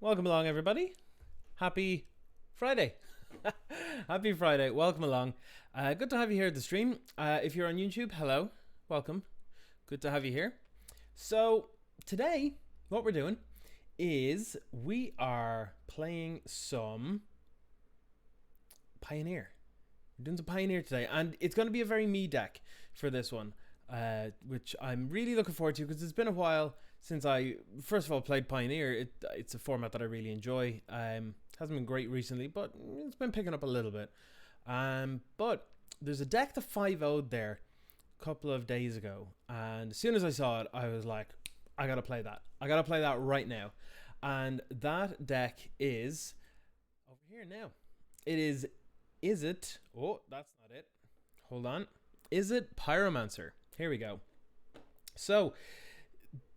Welcome along, everybody. Happy Friday. Happy Friday. Welcome along. Good to have you here at the stream. If you're on YouTube, hello. Welcome. Good to have you here. So, today, what we're doing is we are playing some Pioneer. We're doing some Pioneer today, and it's going to be a very me deck for this one, which I'm really looking forward to because it's been a while since I, first of all, played Pioneer. It's a format that I really enjoy. Hasn't been great recently, but it's been picking up a little bit. But there's a deck that 5-0'd there a couple of days ago, and as soon as I saw it, I was like, I gotta play that. I gotta play that right now. And that deck is over here now. It is Izzet. Oh, that's not it. Hold on. Izzet Pyromancer. Here we go. So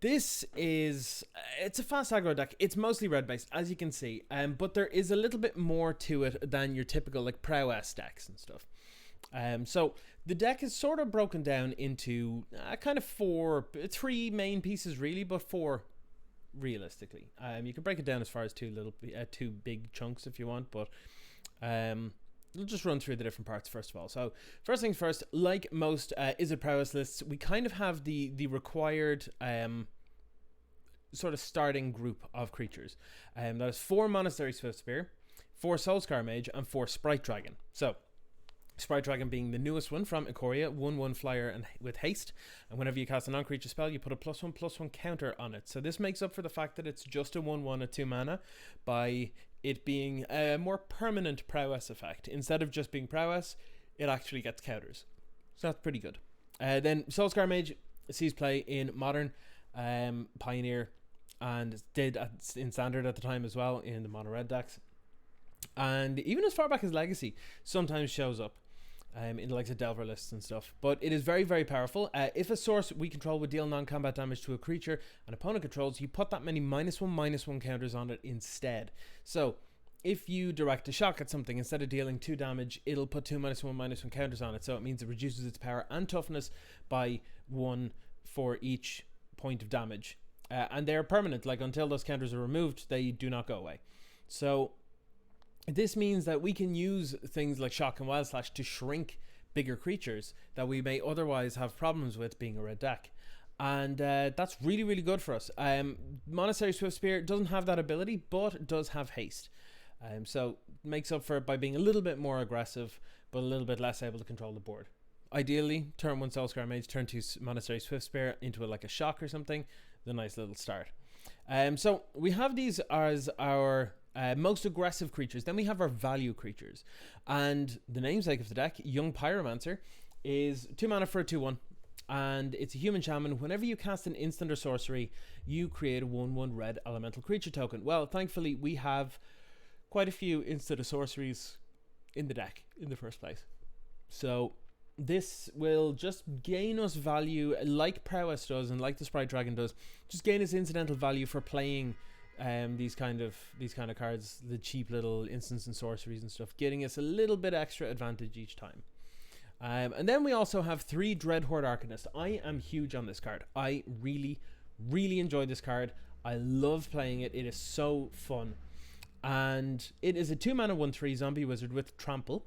this is, it's a fast aggro deck. It's mostly red based, as you can see, but there is a little bit more to it than your typical like prowess decks and stuff. So the deck is sort of broken down into kind of three main pieces really, but four realistically. You can break it down as far as two big chunks if you want, but we'll just run through the different parts first of all. So first things first, like most Izzet prowess lists, we kind of have the required sort of starting group of creatures. That is 4 Monastery Swiftspear, 4 Soulscar Mage, and 4 Sprite Dragon. So Sprite Dragon being the newest one from Ikoria, 1/1 flyer and with haste, and whenever you cast a non-creature spell, you put a +1/+1 counter on it. So this makes up for the fact that it's just a 1/1 at 2 mana by it being a more permanent prowess effect. Instead of just being prowess, it actually gets counters. So that's pretty good. Then Soulscar Mage sees play in Modern, Pioneer, and did in Standard at the time as well in the Mono Red decks. And even as far back as Legacy, sometimes shows up in the likes of Delver lists and stuff. But it is very, very powerful. If a source we control would deal non-combat damage to a creature an opponent controls, you put that many -1/-1 counters on it instead. So if you direct a shock at something, instead of dealing 2 damage, it'll put 2 -1/-1 counters on it. So it means it reduces its power and toughness by 1 for each point of damage. And they're permanent. Like, until those counters are removed, they do not go away. So this means that we can use things like Shock and Wild Slash to shrink bigger creatures that we may otherwise have problems with being a red deck. And that's really, really good for us. Monastery Swiftspear doesn't have that ability, but does have haste. So makes up for it by being a little bit more aggressive, but a little bit less able to control the board. Ideally, turn 1 Soulscar Mage, turn 2 Monastery Swiftspear into like a shock or something. The nice little start. So we have these as our most aggressive creatures. Then we have our value creatures, and the namesake of the deck, Young Pyromancer, is 2 mana for a 2/1, and it's a human shaman. Whenever you cast an instant or sorcery, you create a 1/1 red elemental creature token. Well, thankfully we have quite a few instant or sorceries in the deck in the first place, so this will just gain us value like prowess does and like the Sprite Dragon does. Just gain us incidental value for playing these kind of cards, the cheap little instants and sorceries and stuff, getting us a little bit extra advantage each time. And then we also have 3 Dreadhorde Arcanist. I am huge on this card. I really, really enjoy this card. I love playing it. It is so fun. And it is a 2 mana 1/3 zombie wizard with trample.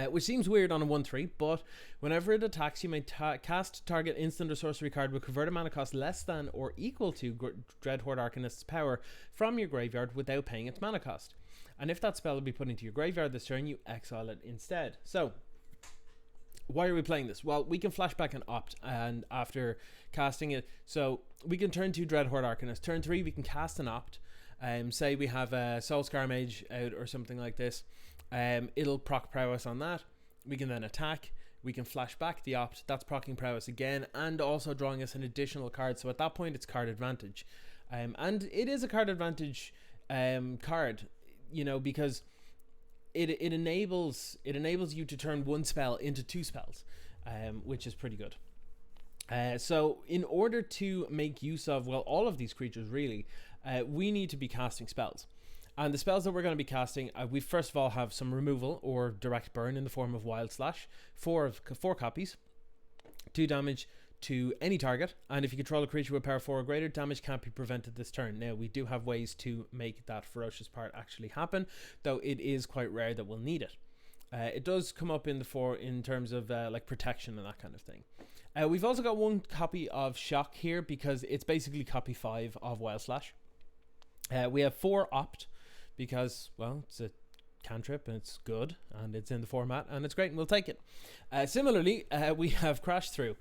Which seems weird on a 1/3, but whenever it attacks, you may cast target instant or sorcery card with convert a mana cost less than or equal to Dreadhorde Arcanist's power from your graveyard without paying its mana cost. And if that spell will be put into your graveyard this turn, you exile it instead. So, why are we playing this? Well, we can flashback and opt, and after casting it, so we can turn 2 Dreadhorde Arcanist. Turn 3, we can cast an opt. Say we have a Soulscar Mage out or something like this. It'll proc prowess on that. We can then attack. We can flash back the opt. That's proccing prowess again, and also drawing us an additional card. So at that point, it's card advantage, and it is a card advantage card, because it enables you to turn 1 spell into 2 spells, which is pretty good. So in order to make use of all of these creatures really, we need to be casting spells. And the spells that we're going to be casting, we first of all have some removal or direct burn in the form of Wild Slash, 4 copies, 2 damage, to any target, and if you control a creature with power 4 or greater, damage can't be prevented this turn. Now, we do have ways to make that ferocious part actually happen, though it is quite rare that we'll need it. It does come up in the 4 in terms of like protection and that kind of thing. We've also got one copy of Shock here because it's basically copy 5 of Wild Slash. We have 4 Opt because, well, it's a cantrip and it's good and it's in the format and it's great and we'll take it. Similarly, we have Crash Through.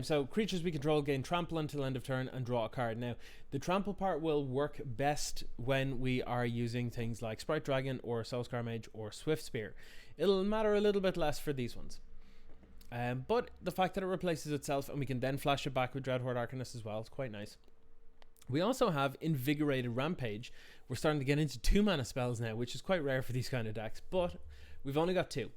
So creatures we control gain trample until end of turn and draw a card. Now, the trample part will work best when we are using things like Sprite Dragon or Soulscar Mage or Swift Spear. It'll matter a little bit less for these ones. But the fact that it replaces itself and we can then flash it back with Dreadhorde Arcanist as well is quite nice. We also have Invigorated Rampage. We're starting to get into 2 mana spells now, which is quite rare for these kind of decks, but we've only got 2.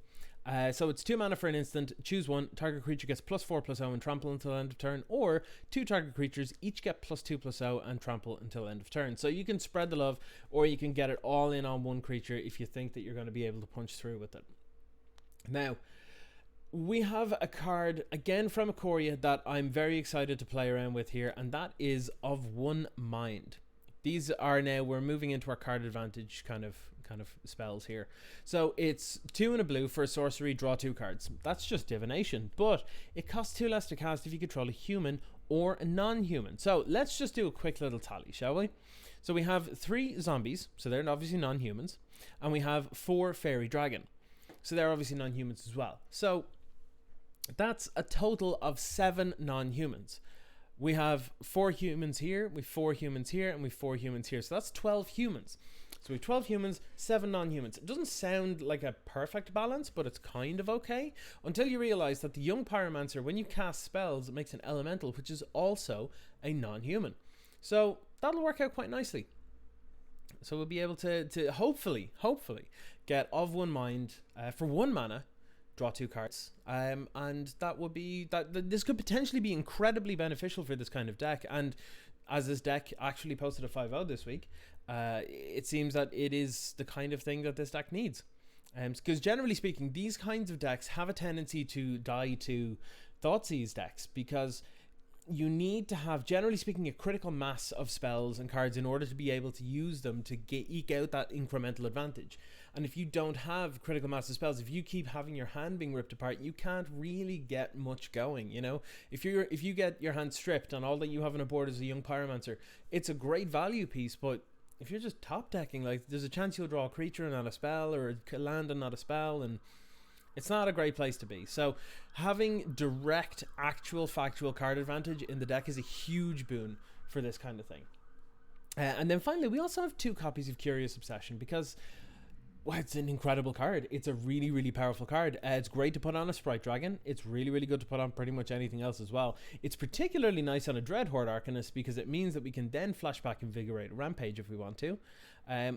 So it's 2 mana for an instant. Choose one. Target creature gets +4/+0 and trample until end of turn, or 2 target creatures each get +2/+0 and trample until end of turn. So you can spread the love, or you can get it all in on one creature if you think that you're going to be able to punch through with it. Now, we have a card again from Ikoria that I'm very excited to play around with here, and that is Of One Mind. These are now, we're moving into our card advantage kind of spells here. So it's 2 and a blue for a sorcery, draw 2 cards. That's just divination, but it costs 2 less to cast if you control a human or a non-human. So let's just do a quick little tally, shall we? So we have 3 zombies, so they're obviously non-humans, and we have 4 fairy dragon, so they're obviously non-humans as well. So that's a total of 7 non-humans. We have 4 humans here, we have 4 humans here, and we have 4 humans here. So that's 12 humans. So we have 12 humans, 7 non-humans. It doesn't sound like a perfect balance, but it's kind of okay. Until you realize that the young Pyromancer, when you cast spells, it makes an elemental, which is also a non-human. So that'll work out quite nicely. So we'll be able to hopefully get Of One Mind for 1 mana, draw 2 cards, and that would be this could potentially be incredibly beneficial for this kind of deck. And as this deck actually posted a 5-0 this week, it seems that it is the kind of thing that this deck needs, because generally speaking, these kinds of decks have a tendency to die to Thoughtseize decks, because you need to have, generally speaking, a critical mass of spells and cards in order to be able to use them to eke out that incremental advantage. And if you don't have critical mass of spells, if you keep having your hand being ripped apart, you can't really get much going, you know? If you get your hand stripped and all that you have on a board is a young Pyromancer, it's a great value piece, but if you're just top decking, like, there's a chance you'll draw a creature and not a spell, or a land and not a spell, and it's not a great place to be. So having direct, actual, factual card advantage in the deck is a huge boon for this kind of thing. And then finally, we also have 2 copies of Curious Obsession, because, well, it's an incredible card. It's a really, really powerful card. It's great to put on a Sprite Dragon. It's really, really good to put on pretty much anything else as well. It's particularly nice on a Dreadhorde Arcanist, because it means that we can then flashback Invigorated Rampage if we want to.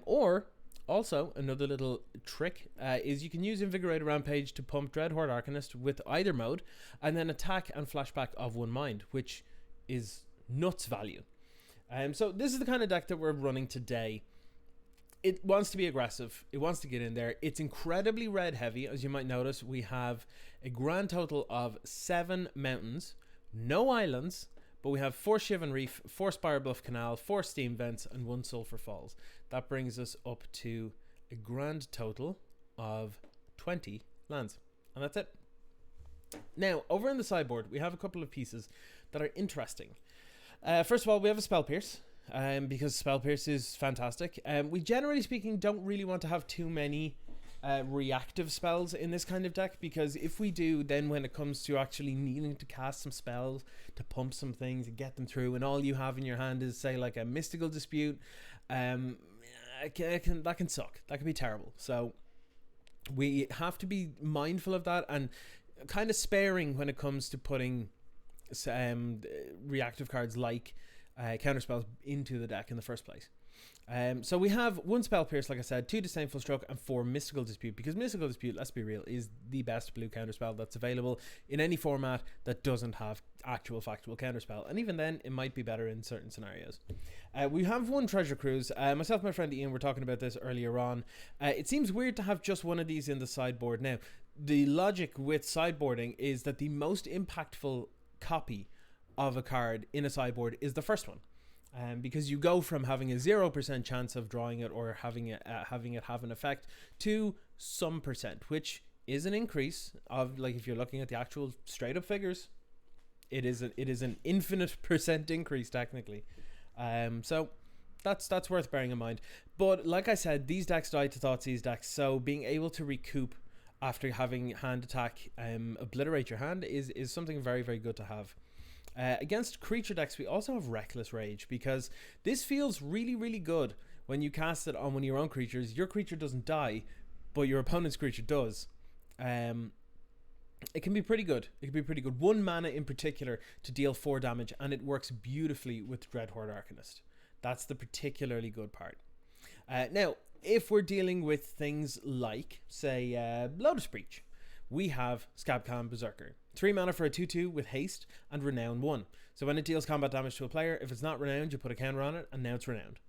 Or also, another little trick is you can use Invigorated Rampage to pump Dreadhorde Arcanist with either mode, and then attack and flashback Of One Mind, which is nuts value. So this is the kind of deck that we're running today. It wants to be aggressive. It wants to get in there. It's incredibly red heavy. As you might notice, we have a grand total of 7 mountains, no islands, but we have 4 Shivan Reef, 4 Spire Bluff Canal, 4 Steam Vents, and 1 Sulphur Falls. That brings us up to a grand total of 20 lands. And that's it. Now, over in the sideboard, we have a couple of pieces that are interesting. First of all, we have a Spell Pierce. Because Spell Pierce is fantastic. We generally speaking don't really want to have too many reactive spells in this kind of deck, because if we do, then when it comes to actually needing to cast some spells to pump some things and get them through, and all you have in your hand is, say, like a Mystical Dispute, that can suck. That can be terrible. So we have to be mindful of that and kind of sparing when it comes to putting reactive cards like counterspells into the deck in the first place. So we have 1 Spell Pierce, like I said, 2 Disdainful Stroke, and 4 Mystical Dispute, because Mystical Dispute, let's be real, is the best blue counterspell that's available in any format that doesn't have actual factual counterspell, and even then it might be better in certain scenarios. We have 1 Treasure Cruise. Myself and my friend Ian were talking about this earlier on. It seems weird to have just one of these in the sideboard. Now, the logic with sideboarding is that the most impactful copy of a card in a sideboard is the first one. Because you go from having a 0% chance of drawing it or having it have an effect to some percent, which is an increase of, like, if you're looking at the actual straight up figures, it is an infinite percent increase technically. So that's worth bearing in mind. But like I said, these decks die to Thoughtseize decks, so being able to recoup after having hand attack obliterate your hand is something very, very good to have. Against creature decks, we also have Reckless Rage, because this feels really, really good when you cast it on one of your own creatures. Your creature doesn't die, but your opponent's creature does. It can be pretty good. It can be pretty good. 1 mana in particular to deal 4 damage, and it works beautifully with Dreadhorde Arcanist. That's the particularly good part. Now, if we're dealing with things like, say, Lotus Breach, we have Scabclan Berserker. 3 mana for a 2/2 with haste and renown 1. So when it deals combat damage to a player, if it's not renowned, you put a counter on it, and now it's renowned.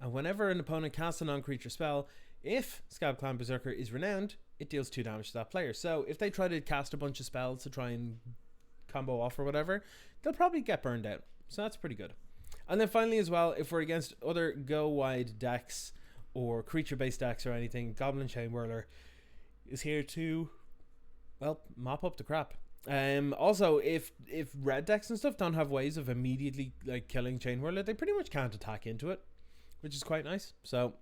And whenever an opponent casts a non-creature spell, if Scabclan Berserker is renowned, it deals 2 damage to that player. So if they try to cast a bunch of spells to try and combo off or whatever, they'll probably get burned out. So that's pretty good. And then finally as well, if we're against other go-wide decks or creature-based decks or anything, Goblin Chain Whirler is here to, well, mop up the crap. Also, if red decks and stuff don't have ways of immediately like killing Chain Whirler, they pretty much can't attack into it, which is quite nice. So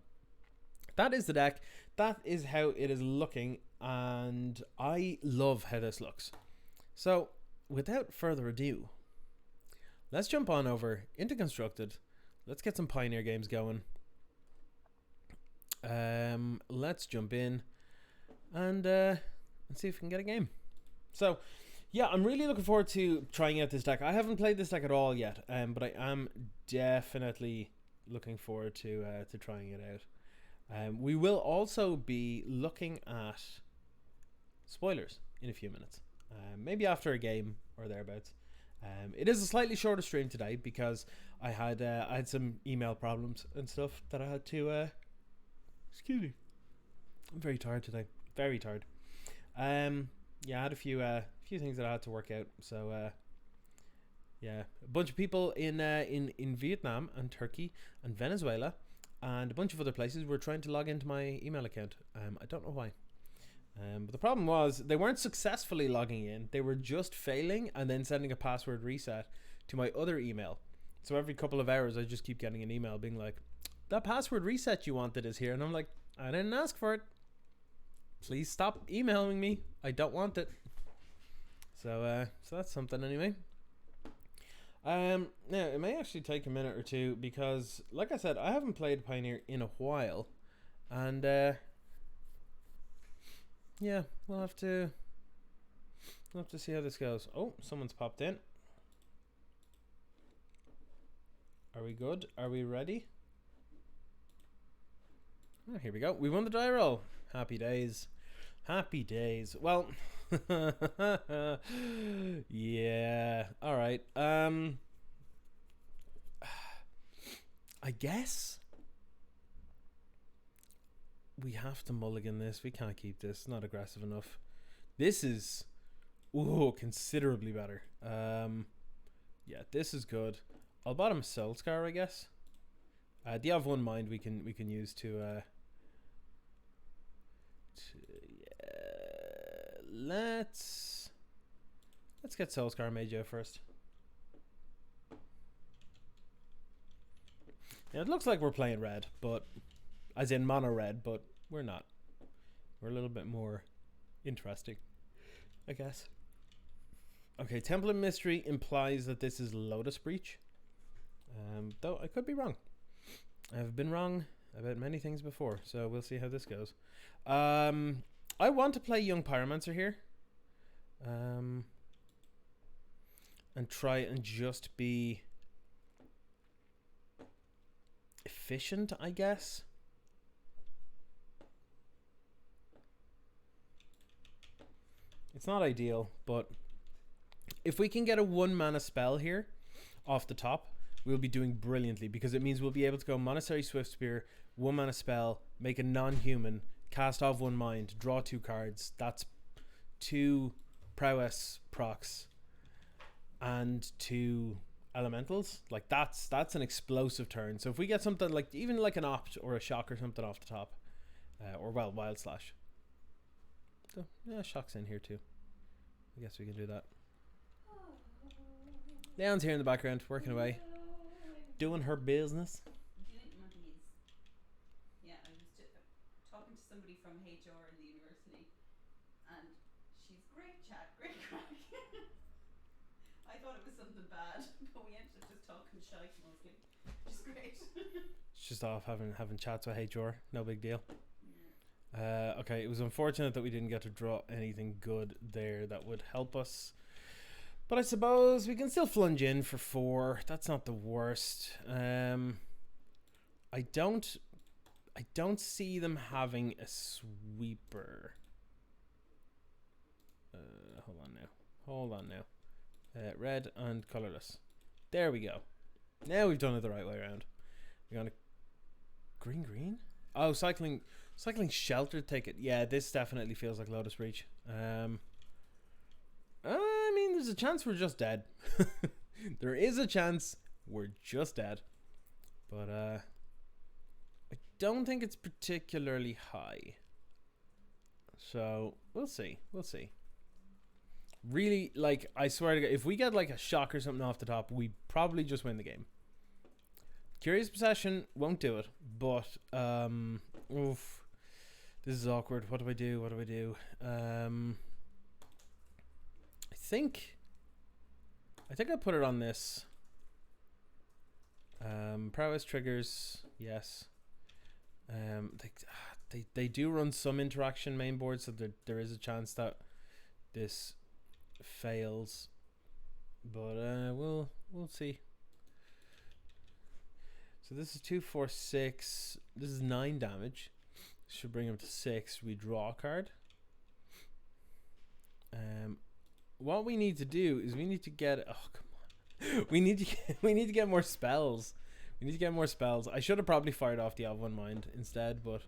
that is the deck. That is how it is looking, and I love how this looks. So without further ado, let's jump on over into Constructed. Let's get some Pioneer games going. Let's jump in and see if we can get a game. So yeah, I'm really looking forward to trying out this deck. I haven't played this deck at all yet, but I am definitely looking forward to trying it out. We will also be looking at spoilers in a few minutes, maybe after a game or thereabouts. It is a slightly shorter stream today because I had some email problems and stuff that I had to excuse me, I'm very tired today, very tired. Yeah, I had a few things that I had to work out. So yeah, a bunch of people in Vietnam and Turkey and Venezuela and a bunch of other places were trying to log into my email account. I don't know why. But the problem was they weren't successfully logging in. They were just failing and then sending a password reset to my other email. So every couple of hours I just keep getting an email being like, that password reset you wanted is here. And I'm like, I didn't ask for it. Please stop emailing me. I don't want it. So that's something anyway. Now it may actually take a minute or two because, like I said, I haven't played Pioneer in a while, and yeah, we'll have to see how this goes. Oh, someone's popped in. Are we good? Are we ready? Oh, here we go. We won the die roll. Happy days. Happy days. Well, yeah. All right. I guess we have to mulligan this. We can't keep this. Not aggressive enough. This is considerably better. Yeah, this is good. I'll bottom Soul Scar, I guess. Do you have one mind we can use to let's get Soul Scar Mage out first. Now it looks like we're playing red, but as in mono red, but we're not. We're a little bit more interesting, I guess. Okay, Temple of Mystery implies that this is Lotus Breach. Though I could be wrong. I've been wrong about many things before, so we'll see how this goes. I want to play Young Pyromancer here. And try and just be efficient, I guess. It's not ideal, but if we can get a 1 mana spell here off the top, we'll be doing brilliantly, because it means we'll be able to go Monastery Swift Spear, 1 mana spell, make a non-human, cast off 1 mind, draw 2 cards. That's 2 prowess procs. and 2 elementals. Like that's an explosive turn. So if we get something like even like an opt or a shock or something off the top, or well, wild slash. So yeah, shock's in here too. I guess we can do that. Leon's here in the background, working away, doing her business. Yeah, I was talking to somebody from HR in the university, and she's great chat, great crack. I thought it was something bad, but we ended up just talking shite mostly, which is great. It's just off having chats with HR, no big deal. Okay, it was unfortunate that we didn't get to draw anything good there that would help us. But I suppose we can still flunge in for 4. That's not the worst. I don't see them having a sweeper. Hold on now. Red and colorless. There we go. Now we've done it the right way around. We're gonna green. Oh, cycling shelter ticket. Yeah, this definitely feels like Lotus Breach. I mean, there's a chance we're just dead. There is a chance we're just dead, but I don't think it's particularly high. So we'll see. Really, like, I swear to God, if we get like a shock or something off the top, we probably just win the game. Curious Possession won't do it, but oof, this is awkward. What do I do? I think I put it on this. Prowess triggers, yes. They do run some interaction main board, so there is a chance that this fails, but we'll see. So this is 2, 4, 6. This is 9 damage. Should bring him to 6. We draw a card. What we need to do is we need to get. Oh come on! We need to get more spells. We need to get more spells. I should have probably fired off the Of One Mind instead, but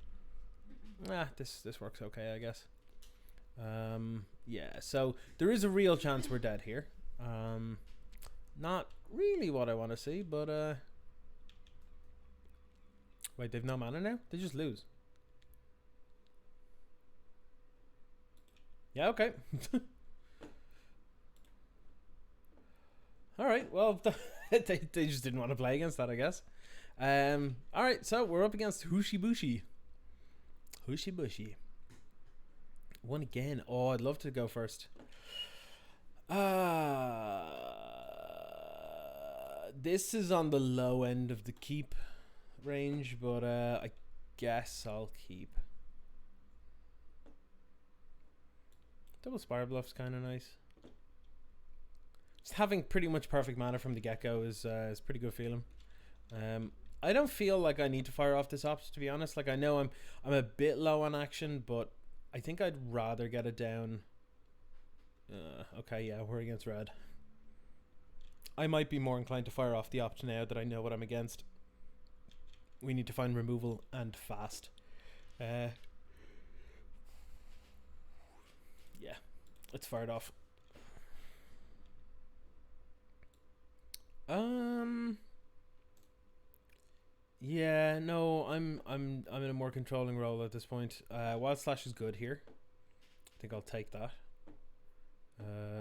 this works okay, I guess. Yeah. So there is a real chance we're dead here. Not really what I want to see, but wait, they've no mana now? They just lose. Yeah, okay. Alright, well, they just didn't want to play against that, I guess. Alright, so we're up against Hushibushi. One again. Oh, I'd love to go first. This is on the low end of the keep range, but I guess I'll keep. Double Spire Bluff's kind of nice. Just having pretty much perfect mana from the get-go is pretty good feeling. I don't feel like I need to fire off this opt, to be honest. Like, I know I'm a bit low on action, but I think I'd rather get it down. Okay, yeah, we're against red. I might be more inclined to fire off the opt now that I know what I'm against. We need to find removal and fast. Yeah, let's fire it off. Yeah, no, I'm in a more controlling role at this point. Wild Slash is good here. I think I'll take that.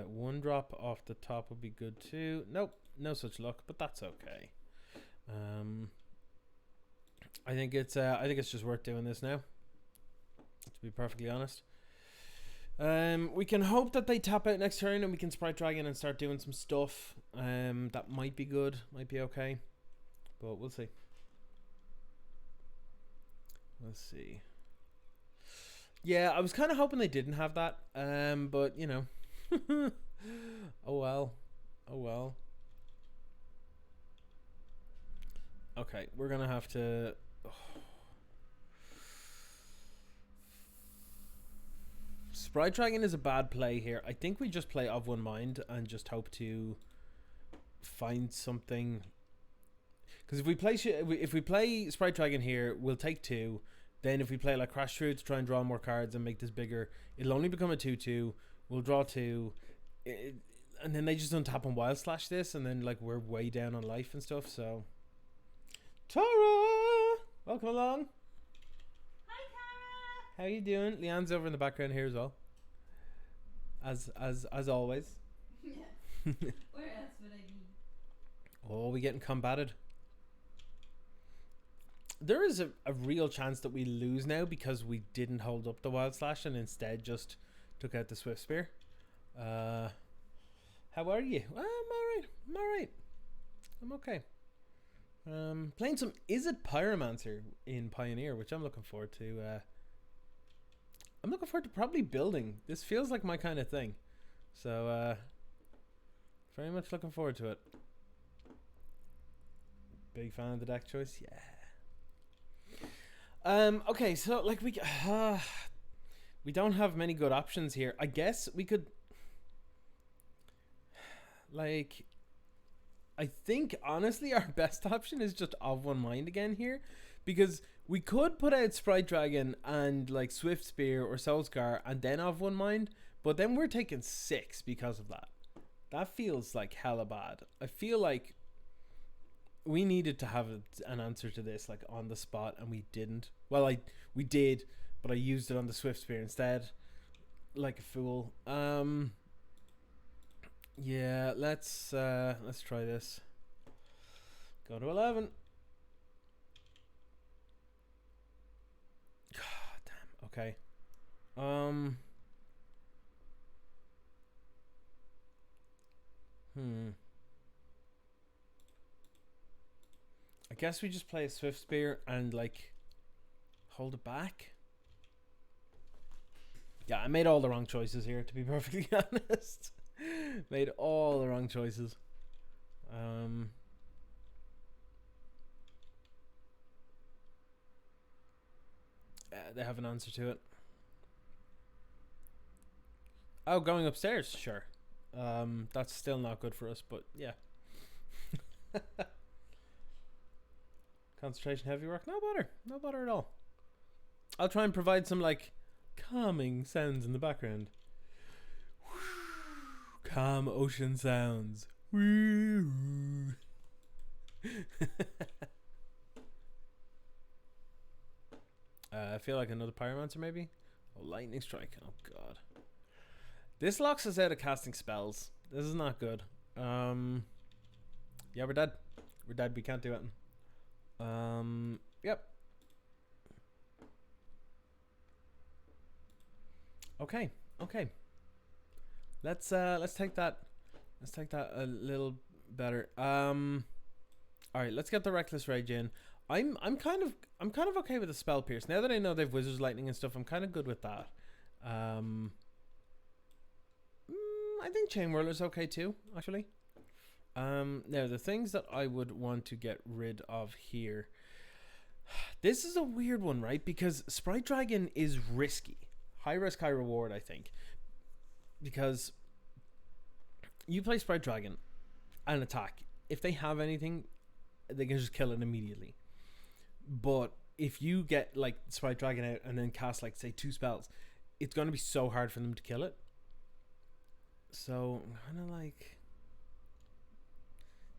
1 drop off the top would be good too. Nope, no such luck, but that's okay. I think it's just worth doing this now, to be perfectly honest. We can hope that they tap out next turn and we can Sprite Dragon and start doing some stuff. That might be good, might be okay, but we'll see. Let's see. Yeah, I was kind of hoping they didn't have that, but you know. Oh well. Okay, we're gonna have to. Sprite Dragon is a bad play here. I think we just play Of One Mind and just hope to find something. Because if we play Sprite Dragon here, we'll take 2. Then if we play like Crash Through to try and draw more cards and make this bigger, it'll only become a 2/2. We'll draw 2. and then they just untap and wild slash this, and then like we're way down on life and stuff. So, Tara, welcome along. Hi, Cara. How you doing? Leanne's over in the background here as well. As always. Yeah. Where else would I be? Oh, we getting combated. There is a real chance that we lose now because we didn't hold up the wild slash and instead just took out the swift spear. How are you? Well, I'm alright. I'm okay. Playing some Izzet Pyromancer in Pioneer, which I'm looking forward to. I'm looking forward to probably building. This feels like my kind of thing. So, very much looking forward to it. Big fan of the deck choice, yeah. Okay, so like we don't have many good options here. I guess we could, like, I think honestly our best option is just of one mind again here, because we could put out Sprite Dragon and like Swift Spear or Soulscar and then of one mind, but then we're taking 6 because of that. That feels like hella bad. I feel like we needed to have an answer to this like on the spot, and we didn't. Well, we did, but I used it on the Swift Spear instead, like a fool. Yeah, let's try this. Go to 11. God damn. Okay. I guess we just play a Swift Spear and like hold it back. Yeah, I made all the wrong choices here, to be perfectly honest. Made all the wrong choices. They have an answer to it. Oh, going upstairs, sure. That's still not good for us, but yeah. Concentration heavy work, no bother at all. I'll try and provide some like calming sounds in the background. Calm ocean sounds. I feel like another Pyromancer maybe. Oh, lightning strike. Oh god. This locks us out of casting spells. This is not good. Yeah, we're dead. We're dead. We can't do it. Yep. Okay. Let's take that. Let's take that a little better. All right. Let's get the Reckless Rage in. I'm kind of okay with the Spell Pierce now that I know they've Wizard's Lightning and stuff. I'm kind of good with that. I think Chain Whirler's okay too, actually. Now the things that I would want to get rid of here. This is a weird one, right? Because Sprite Dragon is risky. High risk, high reward, I think. Because you play Sprite Dragon and attack. If they have anything, they can just kill it immediately. But if you get like Sprite Dragon out and then cast like say 2 spells, it's going to be so hard for them to kill it. So I'm kind of like,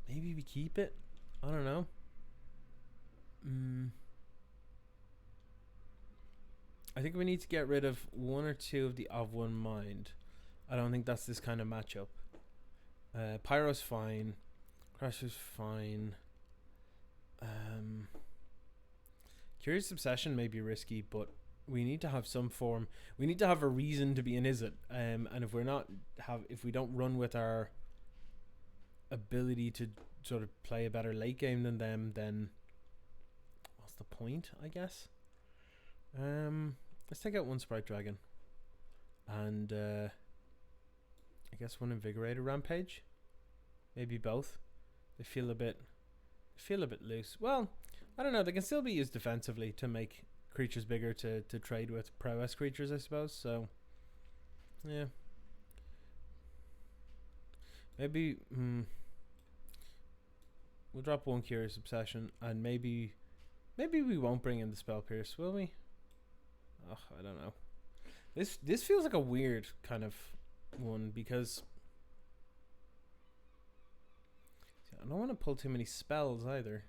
maybe we keep it. I don't know. I think we need to get rid of 1 or 2 of the of one mind. I don't think that's this kind of matchup. Pyro's fine. Crusher's fine. Curious Obsession may be risky, but we need to have some form. We need to have a reason to be in Izzet. And if we don't run with our ability to sort of play a better late game than them, then what's the point, I guess? Let's take out 1 Sprite Dragon. And I guess 1 Invigorated Rampage. Maybe both. They feel a bit loose. Well, I don't know, they can still be used defensively to make creatures bigger to trade with prowess creatures, I suppose. So yeah. Maybe we'll drop 1 Curious Obsession, and maybe we won't bring in the Spell Pierce, will we? Oh, I don't know. This feels like a weird kind of one, because I don't want to pull too many spells either.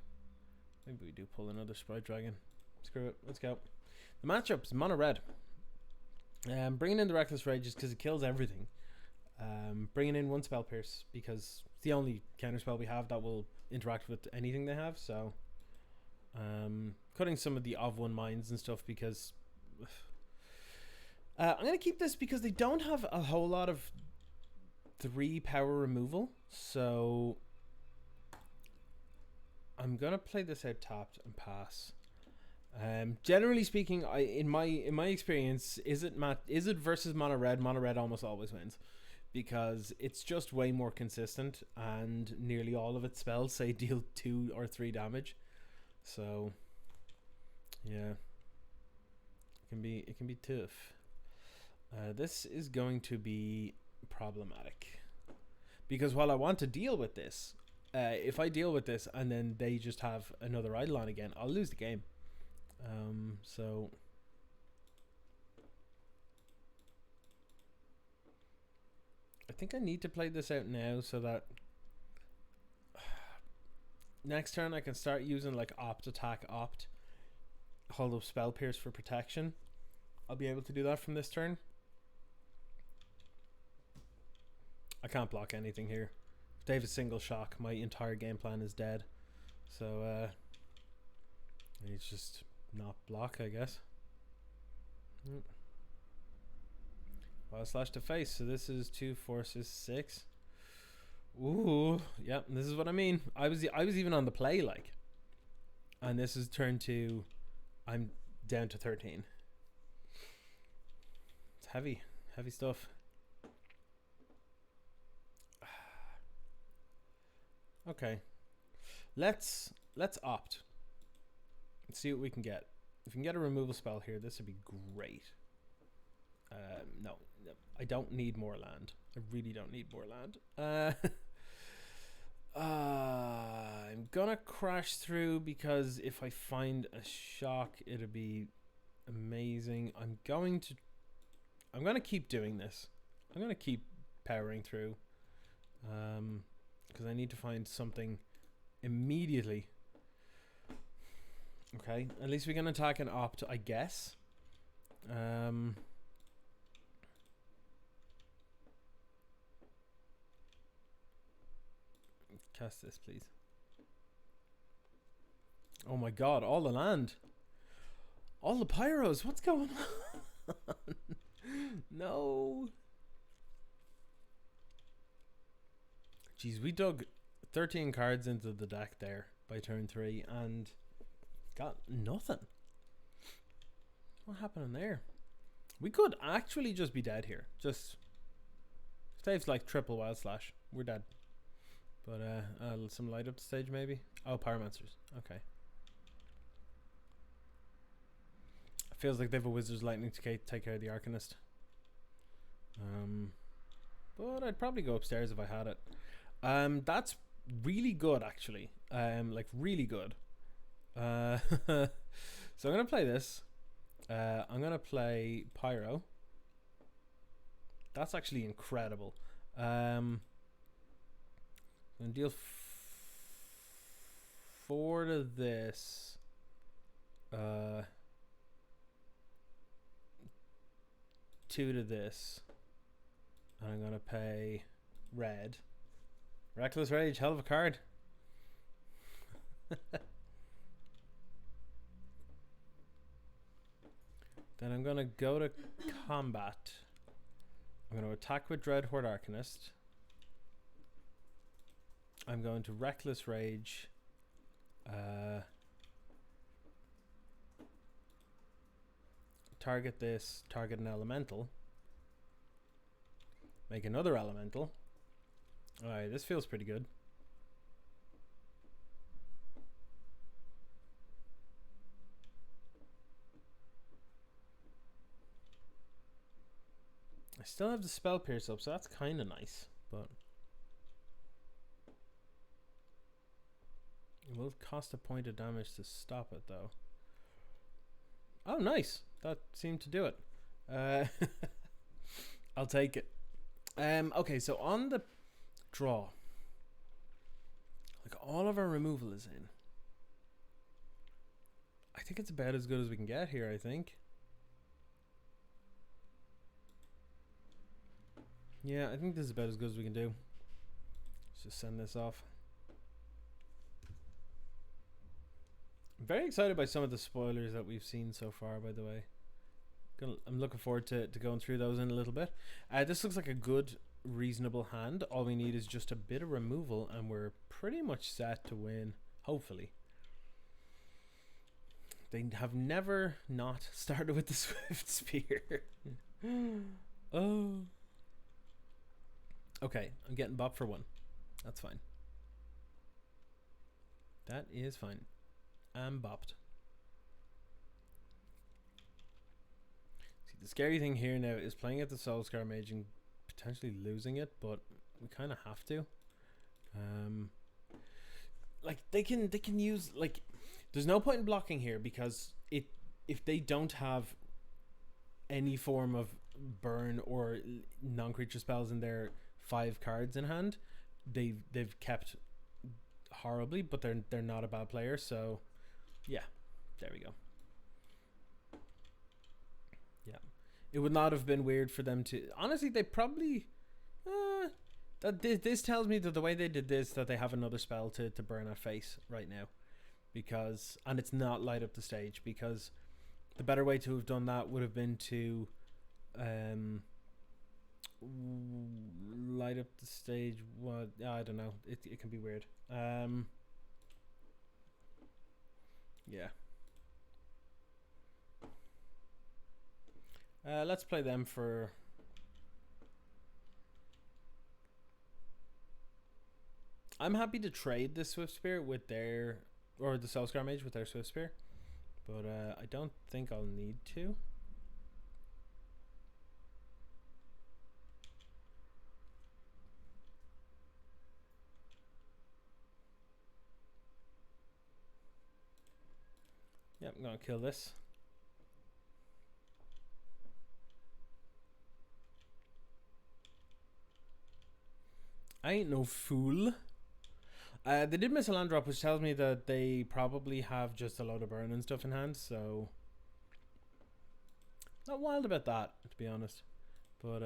Maybe we do pull another Sprite Dragon. Screw it. Let's go. The matchup's mono red. Bringing in the Reckless Rage is because it kills everything. Bringing in one Spell Pierce because it's the only counter spell we have that will interact with anything they have. So, cutting some of the of one mines and stuff because I'm gonna keep this because they don't have a whole lot of 3 power removal. So I'm gonna play this out tapped and pass. Generally speaking, in my experience, Izzet versus mono red almost always wins because it's just way more consistent and nearly all of its spells say deal 2 or 3 damage. So yeah, it can be tough. This is going to be problematic because while I want to deal with this, if I deal with this and then they just have another Eidolon again, I'll lose the game. So I think I need to play this out now so that next turn I can start using like opt attack opt, hold up Spell Pierce for protection. I'll be able to do that from this turn. I can't block anything here. If they have a single shock, my entire game plan is dead. So I need to just not block, I guess. Well, slash to face. So this is 2 forces 6. Ooh, yeah. This is what I mean. I was even on the play like, and this is turn 2. I'm down to 13. It's heavy stuff. Okay, let's opt. Let's see what we can get. If we can get a removal spell here, this would be great. No, I don't need more land. I really don't need more land. I'm gonna crash through because if I find a shock, it'll be amazing. I'm gonna keep doing this. I'm gonna keep powering through. Because I need to find something immediately. Okay, at least we can attack and opt, I guess. Cast this, please. Oh my god, all the land. All the pyros, what's going on? No. Jeez, we dug 13 cards into the deck there by turn 3 and got nothing. What happened there? We could actually just be dead here. Just saves like triple wild slash. We're dead. But some light up the stage maybe. Oh, Pyromancers. Okay. It feels like they have a Wizard's Lightning to take care of the Arcanist. But I'd probably go upstairs if I had it. That's really good actually. Like really good. So I'm gonna play this. I'm gonna play Pyro. That's actually incredible. I'm gonna deal 4 to this. 2 to this. And I'm gonna pay red. Reckless Rage, hell of a card. Then I'm gonna go to combat. I'm gonna attack with Dreadhorde Arcanist. I'm going to Reckless Rage. Target this, target an elemental. Make another elemental. Alright, this feels pretty good. I still have the Spell Pierce up, so that's kind of nice, but it will cost a point of damage to stop it, though. Oh, nice! That seemed to do it. I'll take it. Okay, so on the draw, Like, all of our removal is in. I think it's about as good as we can get here, I think. Yeah, I think this is about as good as we can do. Let's just send this off. I'm very excited by some of the spoilers that we've seen so far, by the way. I'm looking forward to going through those in a little bit. This looks like a good, reasonable hand. All we need is just a bit of removal, and we're pretty much set to win, hopefully. They have never not started with the Swift Spear. Oh. Okay, I'm getting bopped for 1. That's fine. That is fine. I'm bopped. See, the scary thing here now is playing at the Soulscar Mage and potentially losing it, but we kind of have to. Like, they can use, like, there's no point in blocking here, because if they don't have any form of burn or non-creature spells in their 5 cards in hand, they've kept horribly, but they're not a bad player. So yeah, there we go. Yeah, it would not have been weird for them to, honestly, they probably that this tells me that the way they did this, that they have another spell to burn our face right now, because, and it's not light up the stage, because the better way to have done that would have been to light up the stage. What, I don't know, it can be weird. Yeah, let's play them for, I'm happy to trade the Swift Spear with their, or the Soulscar Mage with their Swift Spear, but I don't think I'll need to. Yep, I'm gonna kill this. I ain't no fool. They did miss a land drop, which tells me that they probably have just a load of burn and stuff in hand, so not wild about that, to be honest. But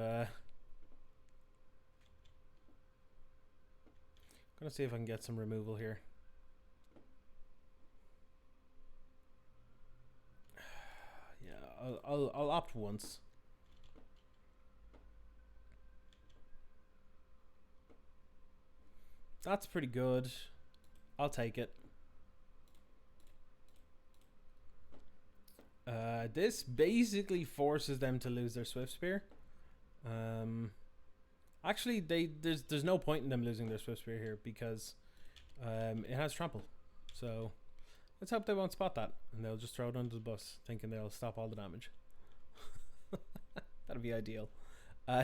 gonna see if I can get some removal here. Yeah, I'll opt once. That's pretty good. I'll take it. This basically forces them to lose their Swift Spear. Actually, there's no point in them losing their Swift Spear here, because it has trample. So let's hope they won't spot that and they'll just throw it under the bus, thinking they'll stop all the damage. That'd be ideal.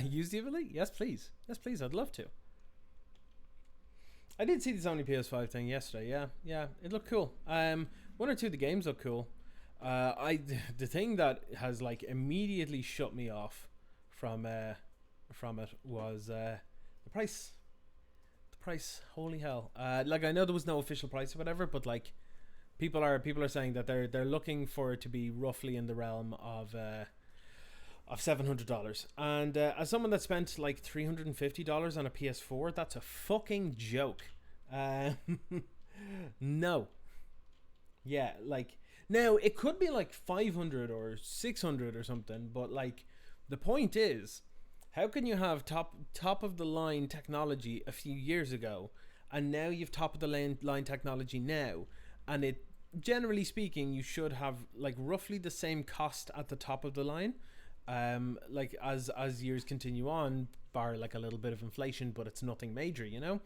Use the ability? Yes, please. Yes, please. I'd love to. I did see the Sony PS5 thing yesterday. Yeah, it looked cool. 1 or 2 of the games look cool. The thing that has like immediately shut me off from it was the price. The price, holy hell! Like, I know there was no official price or whatever, but like people are saying that they're looking for it to be roughly in the realm of $700, and as someone that spent like $350 on a PS4, that's a fucking joke. No. Yeah, like, now it could be like 500 or 600 or something, but like, the point is, how can you have top of the line technology a few years ago, and now you've top of the line technology now, and it, generally speaking, you should have like roughly the same cost at the top of the line. Like as years continue on, bar like a little bit of inflation, but it's nothing major, you know.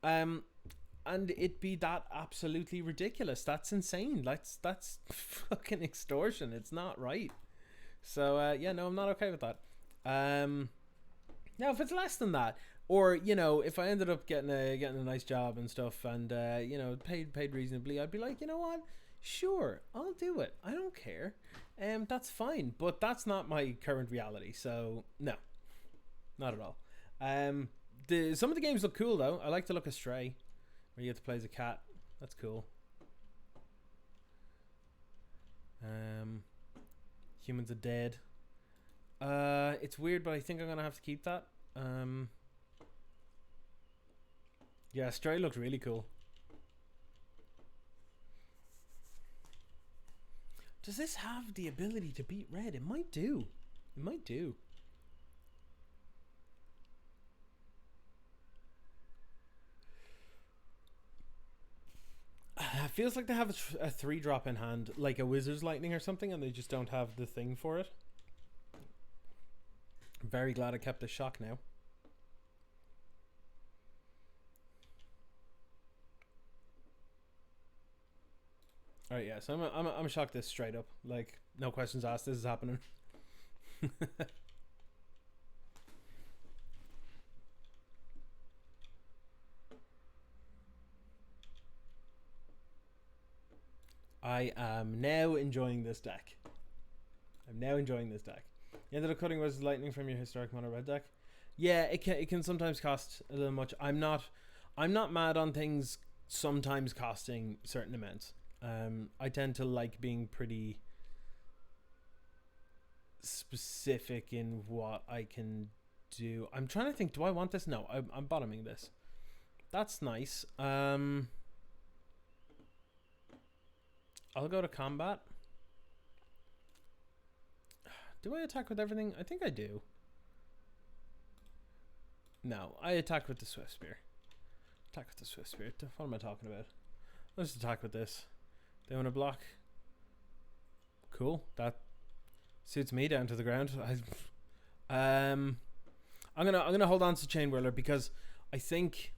And it be that absolutely ridiculous. That's insane. That's fucking extortion. It's not right. So yeah, no, I'm not okay with that. Now if it's less than that, or you know, if I ended up getting a nice job and stuff, and you know, paid reasonably, I'd be like, you know what, sure, I'll do it. I don't care. That's fine. But that's not my current reality. So no, not at all. Some of the games look cool though. I like the look of Stray. where you get to play as a cat. That's cool. Humans are dead. It's weird, but I think I'm gonna have to keep that. Yeah, Stray looked really cool. Does this have the ability to beat red? It might do. It might do. It feels like they have a 3-drop in hand, like a Wizard's Lightning or something, and they just don't have the thing for it. I'm very glad I kept the shock now. Alright, yeah, so I'm shocked this straight up. Like, no questions asked, this is happening. I am now enjoying this deck. I'm now enjoying this deck. You ended up cutting Wizard's Lightning from your historic mono red deck. Yeah, it can sometimes cost a little much. I'm not mad on things sometimes costing certain amounts. I tend to like being pretty specific in what I can do. I'm trying to think, do I want this? No, I'm bottoming this. That's nice. I'll go to combat. Do I attack with everything? I think I do. No, I attack with the Swift Spear. Attack with the Swift Spear. What am I talking about? Let's attack with this. They want to block. Cool. That suits me down to the ground. I'm gonna hold on to Chain Whirler because I think,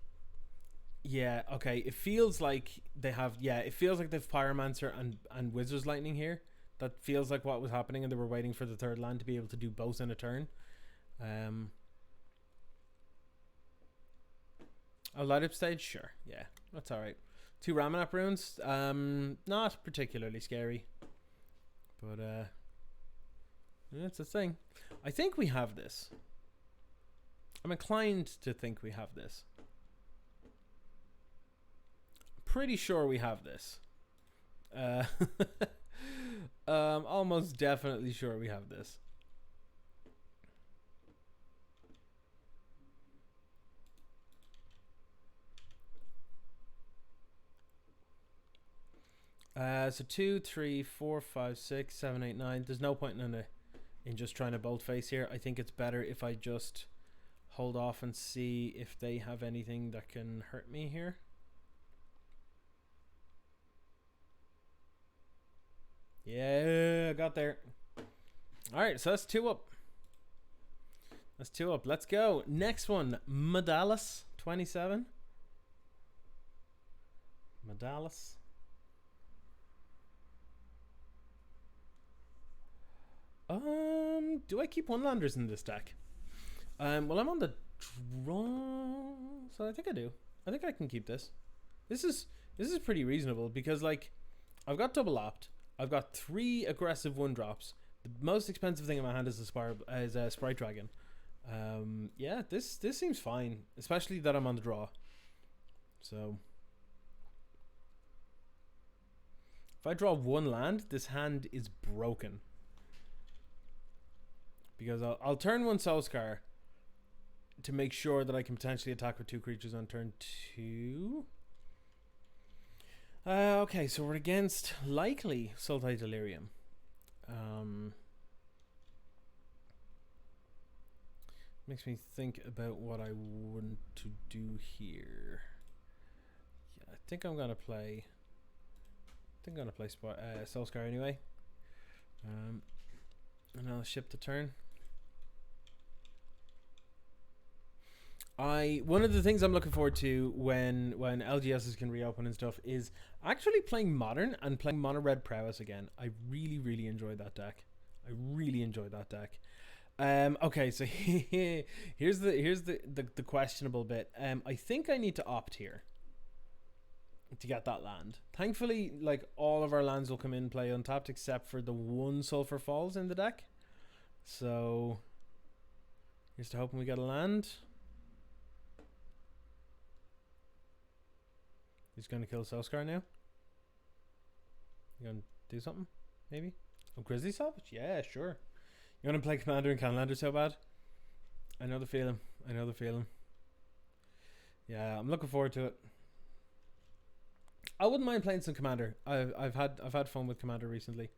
yeah, okay, it feels like they have, yeah, it feels like they've Pyromancer and Wizard's Lightning here. That feels like what was happening, and they were waiting for the third land to be able to do both in a turn. A light up stage, sure, yeah, that's all right. 2 Ramanap runes, not particularly scary, but it's a thing. I think we have this. I'm inclined to think we have this. Pretty sure we have this. Almost definitely sure we have this. So 2, 3, 4, 5, 6, 7, 8, 9. There's no point in just trying to bolt face here. I think it's better if I just hold off and see if they have anything that can hurt me here. Yeah, I got there. Alright, so that's 2 up. That's 2 up. Let's go. Next one, Medalus 27. Medalus. Do I keep 1-landers in this deck? Well, I'm on the draw, so I think I do. I think I can keep this. This is pretty reasonable because, like, I've got double opt. I've got 3 aggressive 1-drops. The most expensive thing in my hand is a Sprite Dragon. Yeah, this seems fine, especially that I'm on the draw. So if I draw 1 land, this hand is broken. Because I'll turn 1 Soulscar to make sure that I can potentially attack with 2 creatures on turn 2. Okay, so we're against likely Sultai Delirium. Makes me think about what I want to do here. Yeah, I think I'm gonna play. Soulscar anyway. And I'll ship the turn. One of the things I'm looking forward to when LGSs can reopen and stuff is actually playing Modern and playing Mono Red Prowess again. I really enjoy that deck. Okay, so here's the questionable bit. I think I need to opt here to get that land. Thankfully, like, all of our lands will come in play untapped except for the 1 Sulfur Falls in the deck. So here's to hoping we get a land. He's going to kill Soulscar now. You going to do something? Maybe? Oh, Grizzly Salvage? Yeah, sure. You want to play Commander and Canlander so bad? I know the feeling. I know the feeling. Yeah, I'm looking forward to it. I wouldn't mind playing some Commander. I've had fun with Commander recently.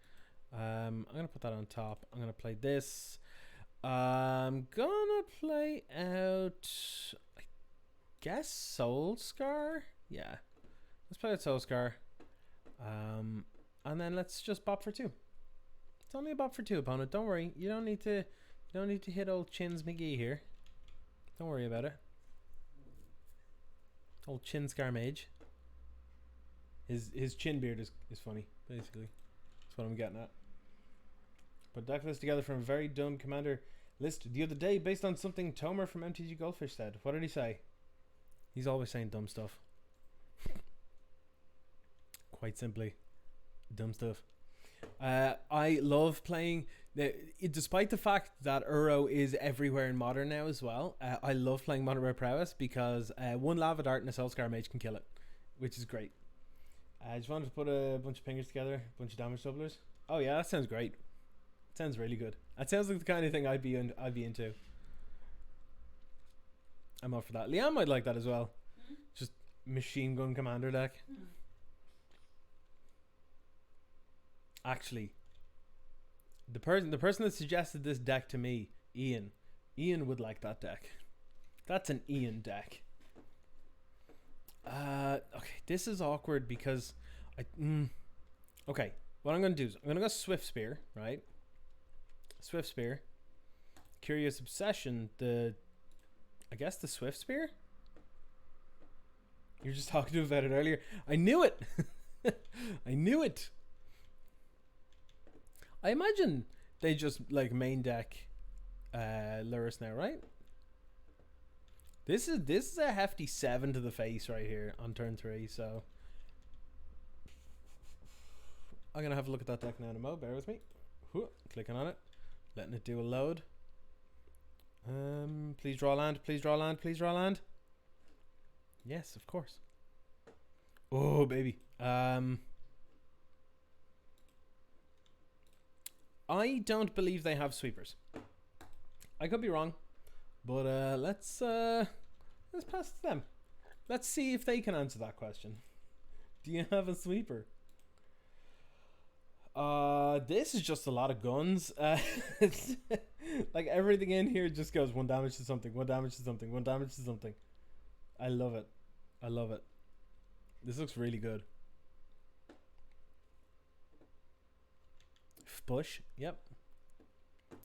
I'm gonna put that on top. I'm gonna play this. I'm gonna play out, I guess, Soulscar. Yeah, let's play out Soulscar. And then let's just bop for 2. It's only a bop for 2, opponent. Don't worry. You don't need to hit old Chins McGee here. Don't worry about it. Old Chin Scar Mage. His chin beard is funny, basically. That's what I'm getting at. Put deck list together from a very dumb Commander list the other day based on something Tomer from MTG Goldfish said. What did he say? He's always saying dumb stuff. Quite simply, dumb stuff. I love playing despite the fact that Uro is everywhere in Modern now as well. I love playing Modern Red Prowess because one Lava Dart and a Soulscar Mage can kill it, which is great. I just wanted to put a bunch of pingers together, a bunch of damage doublers. Oh yeah, that sounds great. It sounds really good. That sounds like the kind of thing I'd be into. I'm up for that. Liam might like that as well. Just machine gun Commander deck. Actually, the person that suggested this deck to me, Ian would like that deck. That's an Ian deck. Okay, this is awkward because okay, what I'm gonna do is I'm gonna go Swift Spear, right? Swift Spear, Curious Obsession. I guess the Swift Spear. You were just talking about it earlier. I knew it. I knew it. I imagine they just like main deck Lurrus now, right? This is a hefty 7 to the face right here on turn 3, so I'm gonna have a look at that deck now in a mo. Bear with me. Clicking on it, letting it do a load. Please draw land. Please draw land. Please draw land. Yes, of course. Oh baby. I don't believe they have sweepers. I could be wrong, but let's pass to them. Let's see if they can answer that question. Do you have a sweeper? This is just a lot of guns. Like everything in here just goes 1 damage to something, 1 damage to something, 1 damage to something. I love it. I love it. This looks really good. Push. Yep.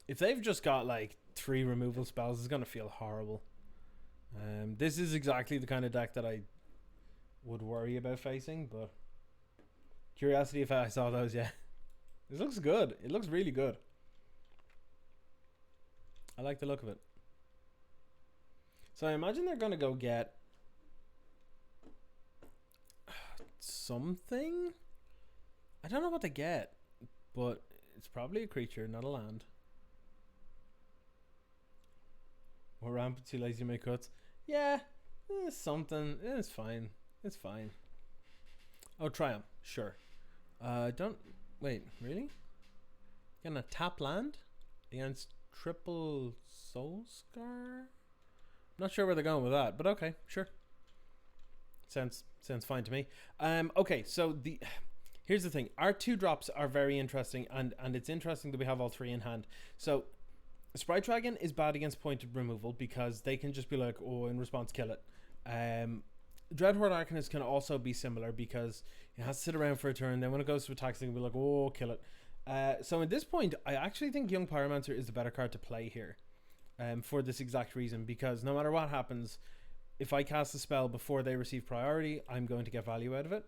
If they've just got like 3 removal spells, it's gonna feel horrible. This is exactly the kind of deck that I would worry about facing, but curiosity if I saw those. Yeah, this looks good. It looks really good. I like the look of it. So I imagine they're gonna go get something. I don't know what they get, but it's probably a creature, not a land. Or rampant, too lazy to make cuts. Yeah, something. It's fine. It's fine. Oh, Triumph. Sure. Don't wait. Really? Gonna tap land against triple Soulscar? Not sure where they're going with that, but okay, sure. Sounds fine to me. Okay, so here's the thing. Our 2-drops are very interesting, and it's interesting that we have all 3 in hand. So Sprite Dragon is bad against pointed removal because they can just be like, oh, in response, kill it. Dreadhorde Arcanist can also be similar because it has to sit around for a turn. Then when it goes to attack, they can be like, oh, kill it. So at this point, I actually think Young Pyromancer is the better card to play here, for this exact reason, because no matter what happens, if I cast a spell before they receive priority, I'm going to get value out of it.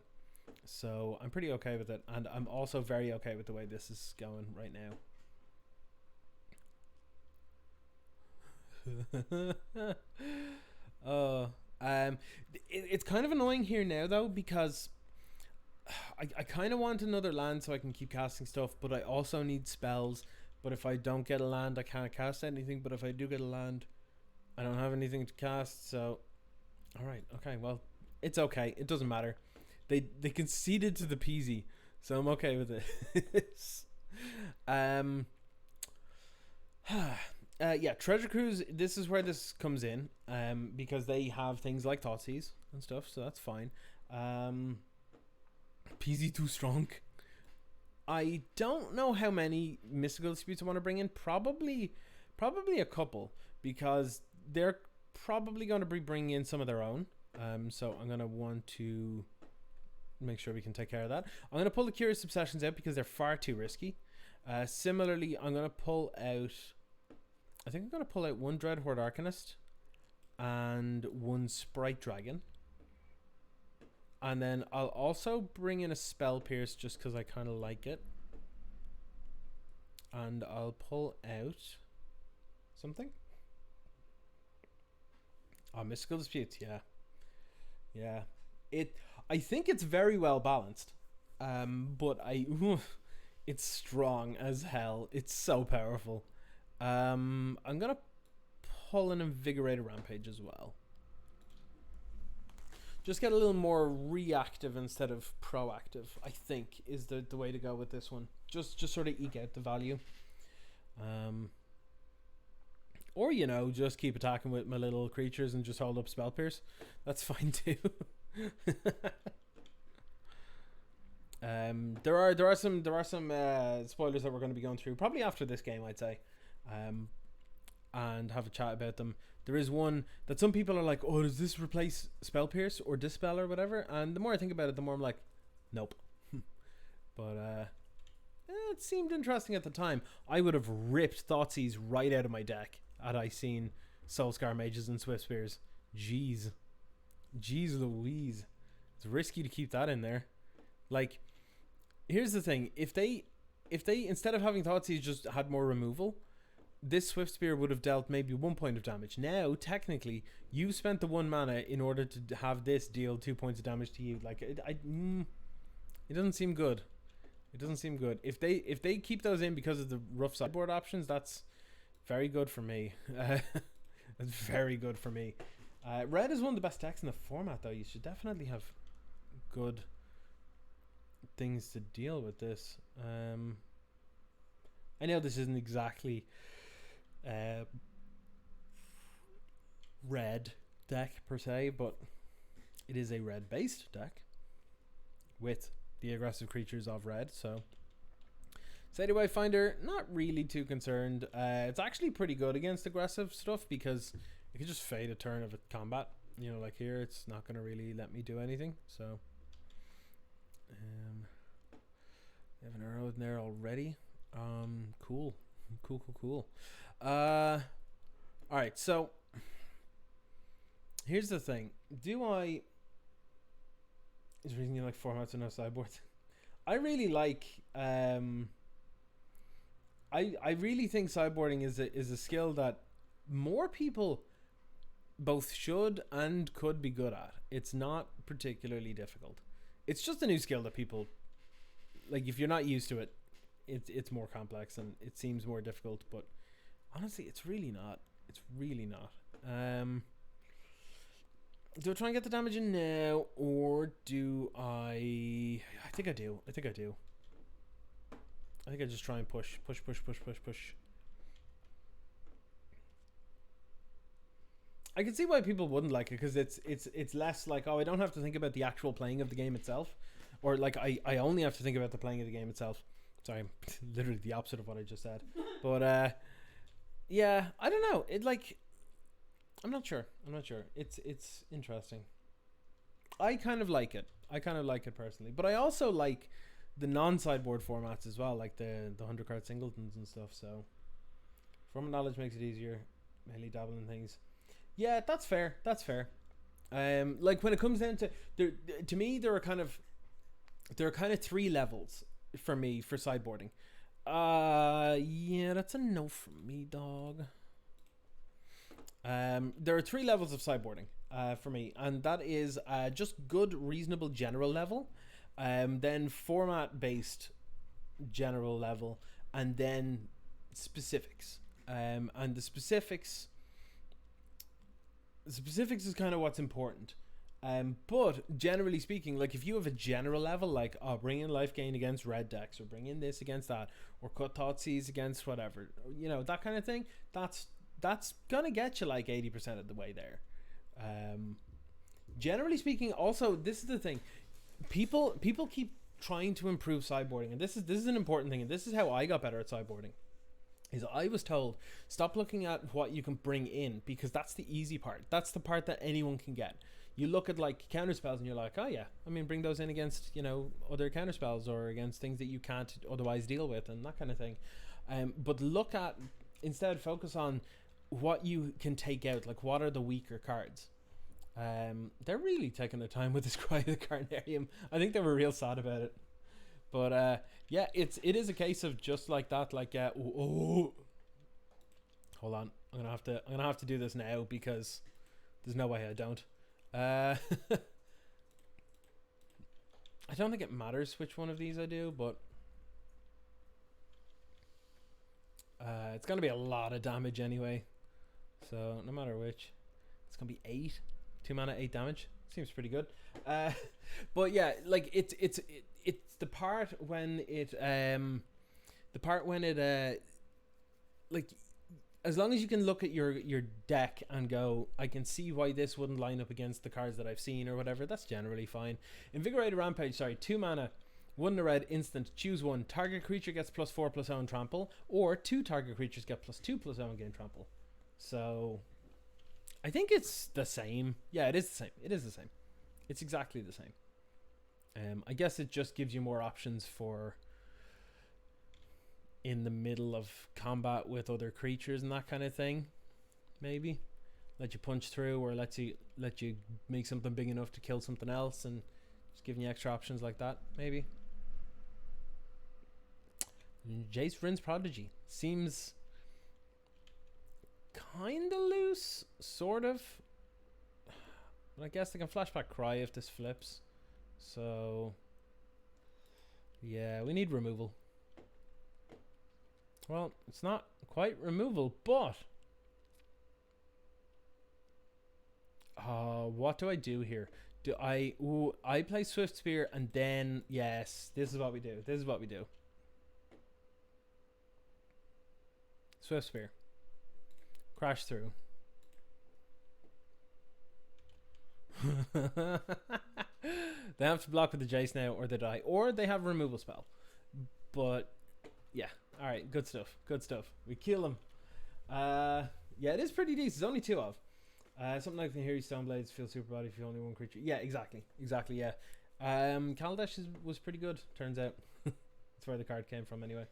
So I'm pretty okay with it, and I'm also very okay with the way this is going right now. It's kind of annoying here now though, because I kind of want another land so I can keep casting stuff, but I also need spells. But if I don't get a land, I can't cast anything. But if I do get a land, I don't have anything to cast. So alright, okay, well, it's okay, it doesn't matter. They conceded to the peasy, so I'm okay with it. Yeah, Treasure Cruise, this is where this comes in, because they have things like Thoughtseize and stuff, so that's fine. PZ too strong. I don't know how many mystical disputes I want to bring in. Probably a couple, because they're probably going to be bringing in some of their own. So I'm going to want to make sure we can take care of that. I'm going to pull the Curious Obsessions out because they're far too risky. Similarly, I'm going to pull out... I think I'm going to pull out one Dreadhorde Arcanist and one Sprite Dragon. And then I'll also bring in a Spell Pierce just because I kind of like it. And I'll pull out something. Oh, Mystical Disputes, yeah. Yeah. I think it's very well balanced. But it's strong as hell. It's so powerful. I'm gonna pull an Invigorated Rampage as well. Just get a little more reactive instead of proactive, I think, is the way to go with this one. Just sort of eke out the value. Or, you know, just keep attacking with my little creatures and just hold up Spell Pierce. That's fine too. There are some spoilers that we're going to be going through probably after this game, I'd say, and have a chat about them. There is one that some people are like, oh, does this replace Spell Pierce or Dispel or whatever? And the more I think about it, the more I'm like, nope. But it seemed interesting at the time. I would have ripped Thoughtseize right out of my deck had I seen Soulscar Mages and Swift Spears. Jeez Louise, it's risky to keep that in there. Like, here's the thing: if they instead of having Thoughtseize just had more removal, this Swift Spear would have dealt maybe 1 point of damage. Now, technically, you've spent the 1 mana in order to have this deal 2 points of damage to you. Like, it doesn't seem good. It doesn't seem good. If they keep those in because of the rough sideboard options, that's very good for me. That's very good for me. Red is one of the best decks in the format, though. You should definitely have good things to deal with this. I know this isn't exactly red deck per se, but it is a red based deck with the aggressive creatures of red. So Sadie Wayfinder, not really too concerned. It's actually pretty good against aggressive stuff because it can just fade a turn of a combat. You know, like here, it's not going to really let me do anything. So I have an arrow in there already. Cool. Alright, so here's the thing. Is reason you like formats and no sideboards? I really like I really think sideboarding is a skill that more people both should and could be good at. It's not particularly difficult. It's just a new skill that people like. If you're not used to it, it's more complex and it seems more difficult, but honestly it's really not. Do I try and get the damage in now, or do I think I do. I think I just try and push. I can see why people wouldn't like it, because it's less like, oh, I don't have to think about the actual playing of the game itself, or like I only have to think about the playing of the game itself. Sorry, literally the opposite of what I just said. But yeah, I don't know. It like I'm not sure. It's interesting. I kind of like it personally, but I also like the non-sideboard formats as well, like the 100 card singletons and stuff. So format knowledge makes it easier. Mainly dabble in things. Yeah, that's fair. Like when it comes down to there, to me there are kind of 3 levels for me for sideboarding. Yeah, that's a no from me, dog. There are 3 levels of sideboarding for me, and that is just good, reasonable general level, then format based general level, and then specifics. And the specifics is kind of what's important. But generally speaking, like if you have a general level, like bring in life gain against red decks, or bring in this against that, or cut Thoughtseize against whatever, that kind of thing, that's gonna get you like 80% of the way there. Generally speaking, also this is the thing, people keep trying to improve sideboarding, and this is an important thing, and this is how I got better at sideboarding. Is I was told, stop looking at what you can bring in, because that's the easy part. That's the part that anyone can get. You look at like counterspells and you're like, oh yeah, I mean, bring those in against, other counterspells or against things that you can't otherwise deal with and that kind of thing. But instead focus on what you can take out, like what are the weaker cards. They're really taking their time with this Cry of the Carnarium. I think they were real sad about it. But yeah, it is a case of just like that, like hold on, I'm gonna have to do this now because there's no way I don't. I don't think it matters which one of these I do, but it's gonna be a lot of damage anyway, so no matter which, it's gonna be 8, 2 mana, 8 damage. Seems pretty good. But yeah, like it's the part when it like, as long as you can look at your deck and go, I can see why this wouldn't line up against the cards that I've seen or whatever, that's generally fine. Invigorated Rampage, 2 mana, 1 in a red, instant, choose one. Target creature gets +4/+0 trample, or 2 target creatures get +2/+0 gain trample. So I think it's the same. Yeah, it is the same. It is the same. It's exactly the same. I guess it just gives you more options for in the middle of combat with other creatures and that kind of thing. Maybe let you punch through, or let you make something big enough to kill something else, and just giving you extra options like that. Maybe. Jace Vryn's Prodigy seems kind of loose, sort of. But I guess they can flashback Cry if this flips. So yeah, we need removal. Well, it's not quite removal, but what do I do here? I play Swift Spear, and then yes, this is what we do. Swift Spear. Crash through. They have to block with the Jace now, or they die, or they have a removal spell. But yeah, all right, good stuff. We kill them. Yeah, it is pretty decent. It's only 2 of. Something like the Hairy Stoneblades feel super bad if you only one creature. Yeah, exactly. Yeah. Kaladesh was pretty good. Turns out, that's where the card came from anyway.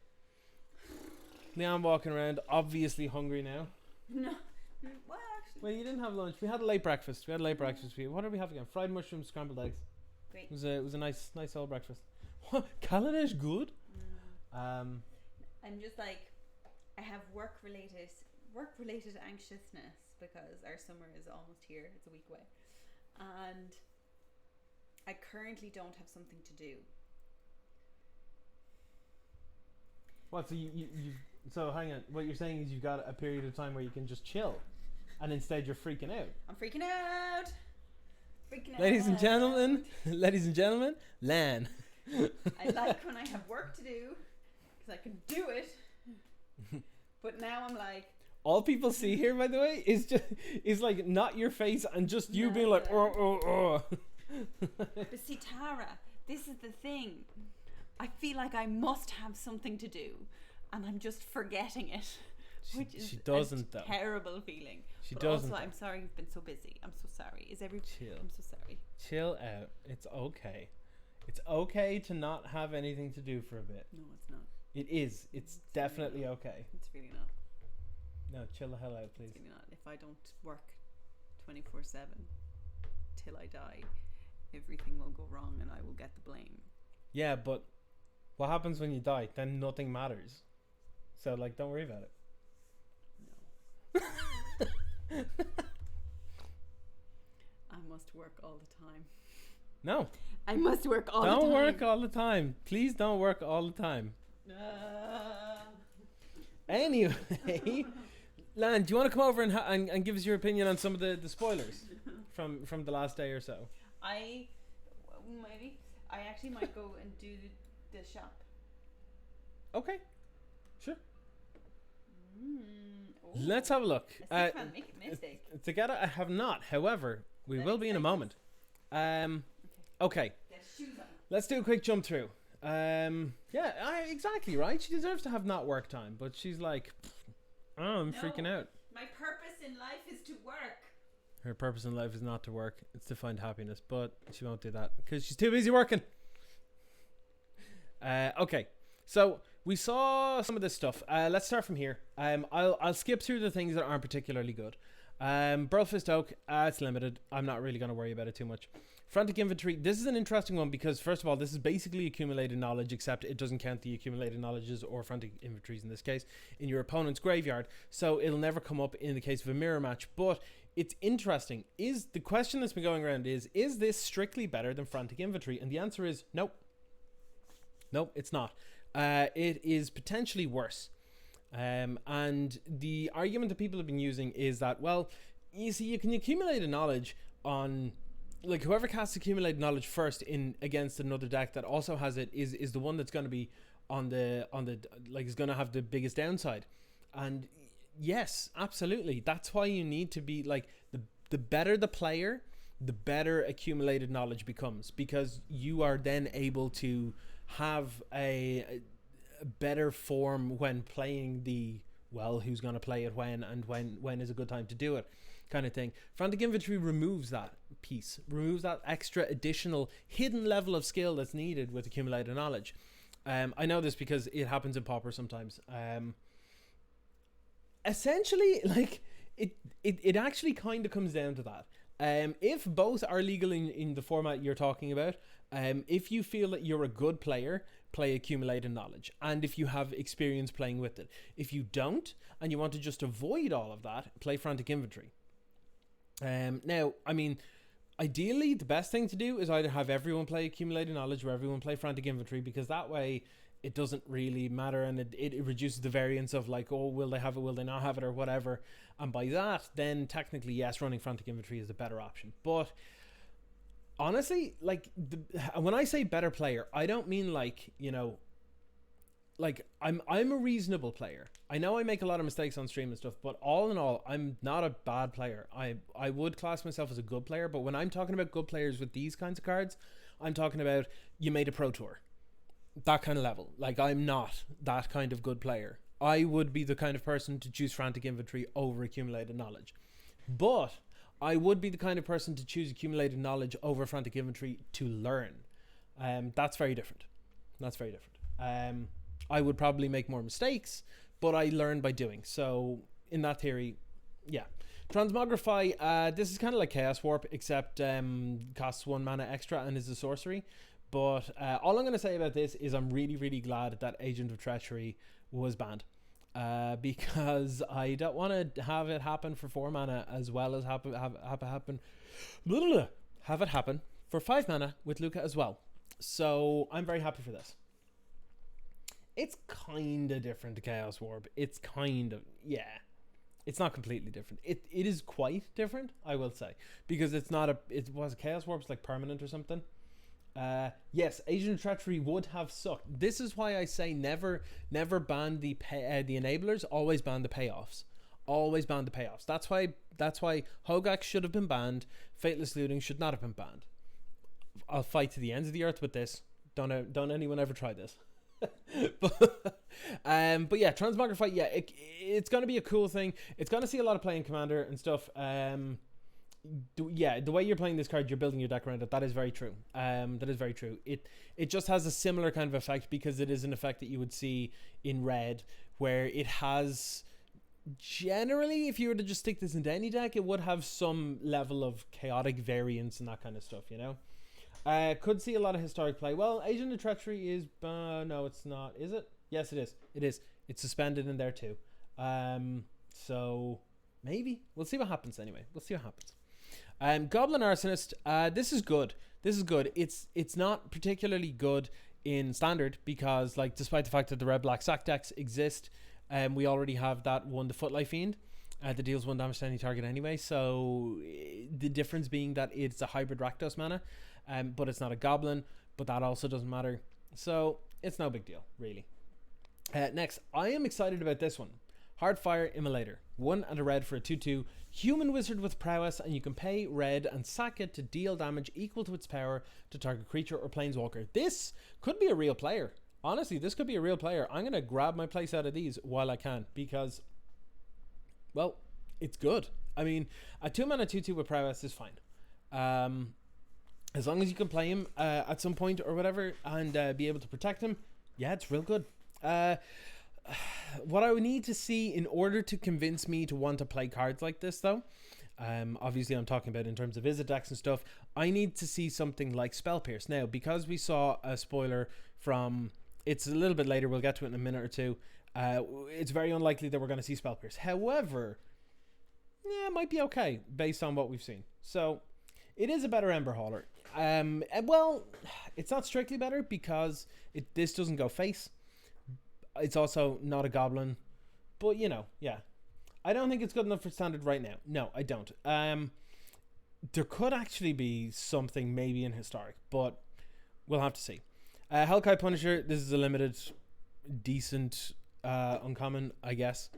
Leon walking around, obviously hungry now. No. Well, actually. Well, you didn't have lunch. We had a late breakfast. What did we have again? Fried mushrooms, scrambled eggs. Great. It was a nice old breakfast. What? Kaladesh good? I'm just like, I have work related anxiousness because our summer is almost here. It's a week away, and I currently don't have something to do. What? So so hang on. What you're saying is you've got a period of time where you can just chill, and instead you're freaking out. I'm freaking out. Ladies and gentlemen, Lan. I like when I have work to do because I can do it. But now I'm like, all people see here, by the way, is like not your face and just you being like, oh. But see, Tara, this is the thing. I feel like I must have something to do, and I'm just forgetting it, which is a terrible feeling. But also, I'm sorry you've been so busy. I'm so sorry. Chill. I'm so sorry. Chill out. It's okay. It's okay to not have anything to do for a bit. No, it's not. It is. It's definitely really okay. It's really not. No, chill the hell out, please. It's really not. If I don't work 24/7 till I die, everything will go wrong and I will get the blame. Yeah, but what happens when you die? Then nothing matters. So, like, don't worry about it. No. I must work all the time. No. I must work all the time. Don't work all the time. Please don't work all the time. Anyway, Lan, do you want to come over and give us your opinion on some of the spoilers from the last day or so? I actually might go and do the shop. Okay, sure. Oh. Let's have a look. I can't make a mistake. Together, I have not. However, we will be in a moment. Okay. Get shoes on. Let's do a quick jump through. Exactly right. She deserves to have not work time, but she's like, I'm freaking out. My purpose in life is to work. Her purpose in life is not to work; it's to find happiness. But she won't do that because she's too busy working. Okay, so we saw some of this stuff. Let's start from here. I'll skip through the things that aren't particularly good. Burlfist Oak, it's limited. I'm not really going to worry about it too much. Frantic Inventory, this is an interesting one because, first of all, this is basically accumulated knowledge, except it doesn't count the accumulated knowledges, or Frantic Inventories in this case, in your opponent's graveyard, so it'll never come up in the case of a mirror match. But it's interesting. The question that's been going around is this strictly better than Frantic Inventory? And the answer is nope. Nope, it's not. It is potentially worse. And the argument that people have been using is that, well, you see, you can accumulate a knowledge on... Like, whoever casts accumulated knowledge first in against another deck that also has it is the one that's going to be on the like, is going to have the biggest downside. And yes, absolutely, that's why you need to be like, the better the player, the better accumulated knowledge becomes, because you are then able to have a better form when playing the, well, who's going to play it when, and when is a good time to do it, kind of thing. Frantic Inventory removes that piece, removes that extra additional hidden level of skill that's needed with accumulated knowledge. I know this because it happens in Pauper sometimes. Essentially, like, it actually kind of comes down to that. If both are legal in the format you're talking about, if you feel that you're a good player, play accumulated knowledge, and if you have experience playing with it. If you don't, and you want to just avoid all of that, play Frantic Inventory. Now, I mean, ideally, the best thing to do is either have everyone play accumulated knowledge or everyone play Frantic Inventory, because that way it doesn't really matter, and it reduces the variance of, like, oh, will they have it, will they not have it, or whatever. And by that, then technically, yes, running Frantic Inventory is the better option. But honestly, like, when I say better player, I don't mean, like, you know, like, I'm a reasonable player. I know I make a lot of mistakes on stream and stuff, but all in all, I'm not a bad player. I would class myself as a good player, but when I'm talking about good players with these kinds of cards, I'm talking about you made a pro tour. That kind of level. Like, I'm not that kind of good player. I would be the kind of person to choose Frantic Inventory over accumulated knowledge. But I would be the kind of person to choose accumulated knowledge over Frantic Inventory to learn. That's very different. That's very different. I would probably make more mistakes, but I learn by doing. So in that theory, yeah. Transmogrify, this is kind of like Chaos Warp, except costs 1 mana extra and is a sorcery. But all I'm going to say about this is I'm really, really glad that Agent of Treachery was banned. Because I don't want to have it happen for 4 mana as well as have it happen for 5 mana with Luca as well. So I'm very happy for this. It's kind of different to Chaos Warp. It's kind of, yeah. It's not completely different. It is quite different, I will say. Because it's not it was Chaos Warp's like permanent or something. Yes, Agent of Treachery would have sucked. This is why I say never ban the enablers, always ban the payoffs. Always ban the payoffs. That's why Hogaak should have been banned. Fateless Looting should not have been banned. I'll fight to the ends of the earth with this. Don't anyone ever try this. but yeah, Transmogrify, yeah, it's gonna be a cool thing. It's gonna see a lot of play in Commander and stuff. The way you're playing this card, you're building your deck around it. That is very true. That is very true. It just has a similar kind of effect, because it is an effect that you would see in red, where it has, generally, if you were to just stick this into any deck, it would have some level of chaotic variance and that kind of stuff, you know. Could see a lot of historic play. Well, Agent of Treachery is no, it's not, is it? Yes, it is. It is. It's suspended in there too. So maybe we'll see what happens. Anyway, we'll see what happens. Goblin Arsonist. This is good. This is good. It's not particularly good in Standard, because, like, despite the fact that the red black sack decks exist, we already have that one, the Footlight Fiend. that deals 1 damage to any target anyway. So the difference being that it's a hybrid Rakdos mana, but it's not a goblin, but that also doesn't matter. So it's no big deal, really. Next, I am excited about this one. Hardfire Immolator. 1 and a red for a 2/2. Human wizard with prowess, and you can pay red and sack it to deal damage equal to its power to target creature or planeswalker. This could be a real player. Honestly, this could be a real player. I'm going to grab my place out of these while I can because, well, it's good. I mean, a 2-mana 2/2 with prowess is fine. As long as you can play him at some point or whatever and be able to protect him, yeah, it's real good. What I would need to see in order to convince me to want to play cards like this, though, obviously I'm talking about in terms of Izzet decks and stuff, I need to see something like Spell Pierce. Now, because we saw a spoiler from, it's a little bit later, we'll get to it in a minute or two, it's very unlikely that we're going to see Spell Pierce. However, yeah, it might be okay based on what we've seen. So, it is a better Ember Hauler. Well, it's not strictly better because this doesn't go face. It's also not a goblin, but you know, yeah. I don't think it's good enough for standard right now. No, I don't. There could actually be something maybe in historic, but we'll have to see. Hellkite Punisher, this is a limited, decent, uncommon, I guess.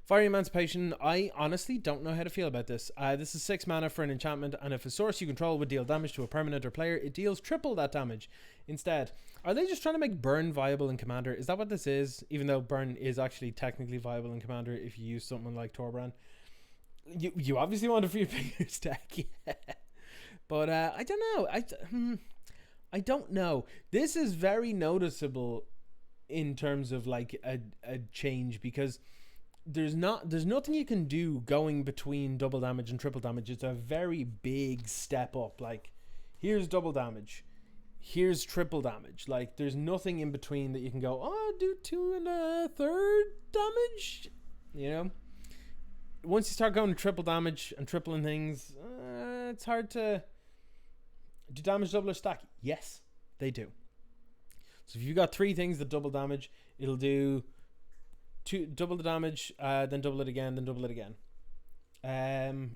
Fiery Emancipation, I honestly don't know how to feel about this. This is 6 mana for an enchantment, and if a source you control would deal damage to a permanent or player, it deals triple that damage instead. Are they just trying to make burn viable in Commander? Is that what this is? Even though burn is actually technically viable in Commander if you use something like Torbrand. You obviously want it for your biggest deck, yeah. But I don't know. I don't know. This is very noticeable in terms of like a change because there's nothing you can do going between double damage and triple damage. It's a very big step up. Like, here's double damage, here's triple damage. Like, there's nothing in between that you can go, oh, do 2 1/3 damage. You know, once you start going to triple damage and tripling things, it's hard to do. Damage double or stack? Yes, they do. So if you got 3 things that double damage, it'll do double the damage, then double it again, then double it again.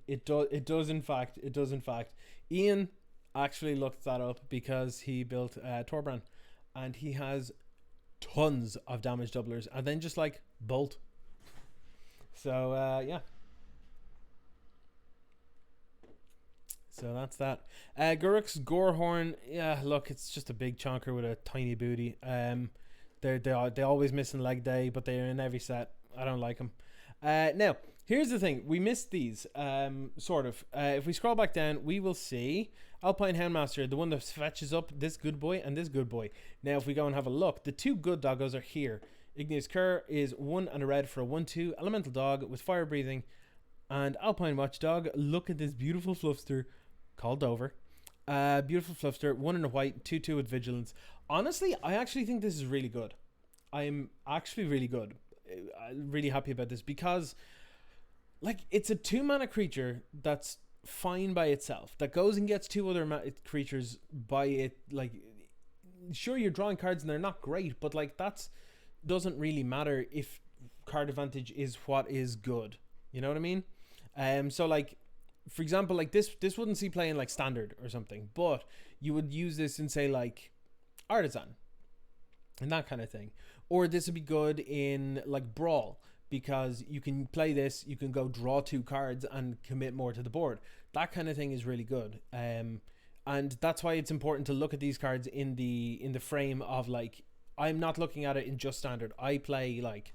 It does in fact. Ian actually looked that up because he built Torbrand, and he has tons of damage doublers, and then just like bolt. So yeah. So that's that. Garrix Gorehorn, yeah, look, it's just a big chonker with a tiny booty. They always miss in leg day, but they're in every set. I don't like them. Now, here's the thing. We missed these, sort of. If we scroll back down, we will see Alpine Houndmaster, the one that fetches up this good boy and this good boy. Now, if we go and have a look, the 2 good doggos are here. Igneous Cur is 1 and a red for a 1/2 elemental dog with fire breathing. And Alpine Watchdog, look at this beautiful fluffster called Dover. Beautiful fluffster, 1 and a white, 2/2 with vigilance. Honestly, I actually think this is really good. I'm actually really good. I'm really happy about this because, like, it's a 2-mana creature that's fine by itself, that goes and gets 2 other creatures by it. Like, sure, you're drawing cards and they're not great, but like, that's doesn't really matter if card advantage is what is good. You know what I mean? So like, for example, like this wouldn't see play in like standard or something, but you would use this in, say, like Artisan and that kind of thing. Or this would be good in like Brawl because you can play this, you can go draw 2 cards and commit more to the board. That kind of thing is really good. And that's why it's important to look at these cards in the frame of, like, I'm not looking at it in just standard. I play like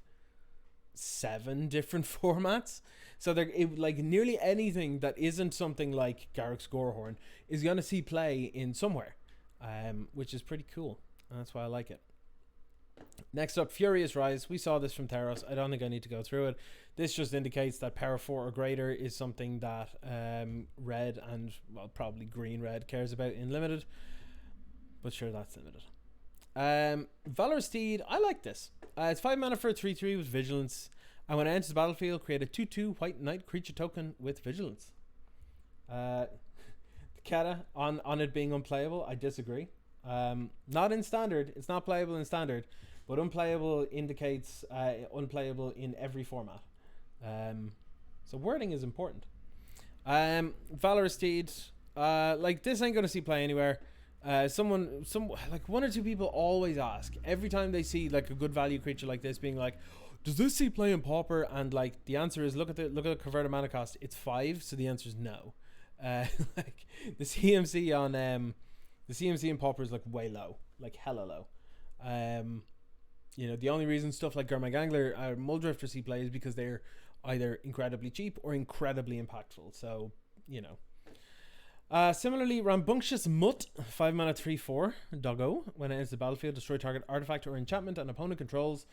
7 different formats. So like nearly anything that isn't something like Garrix Gorehorn is going to see play in somewhere, which is pretty cool. And that's why I like it. Next up, Furious Rise. We saw this from Theros. I don't think I need to go through it. This just indicates that power 4 or greater is something that red and, well, probably green-red cares about in limited. But sure, that's limited. Valor Steed. I like this. It's 5 mana for a 3/3 with vigilance. And when it enters the battlefield, create a 2/2 white knight creature token with vigilance. Kata, on it being unplayable, I disagree. Not in standard. It's not playable in standard, but unplayable indicates unplayable in every format. So wording is important. Valorous Steed. Like, this ain't gonna see play anywhere. One or two people always ask every time they see like a good value creature like this, being like, does this see play in Pauper? And like the answer is, look at the converted mana cost. It's 5, so the answer is no. Like the CMC in Pauper is like way low, like hella low. The only reason stuff like Gurmag Angler or Muldrifter see play is because they're either incredibly cheap or incredibly impactful. So, similarly, Rambunctious Mutt, 5 mana 3/4 doggo. When it enters the battlefield, destroy target artifact or enchantment an opponent controls.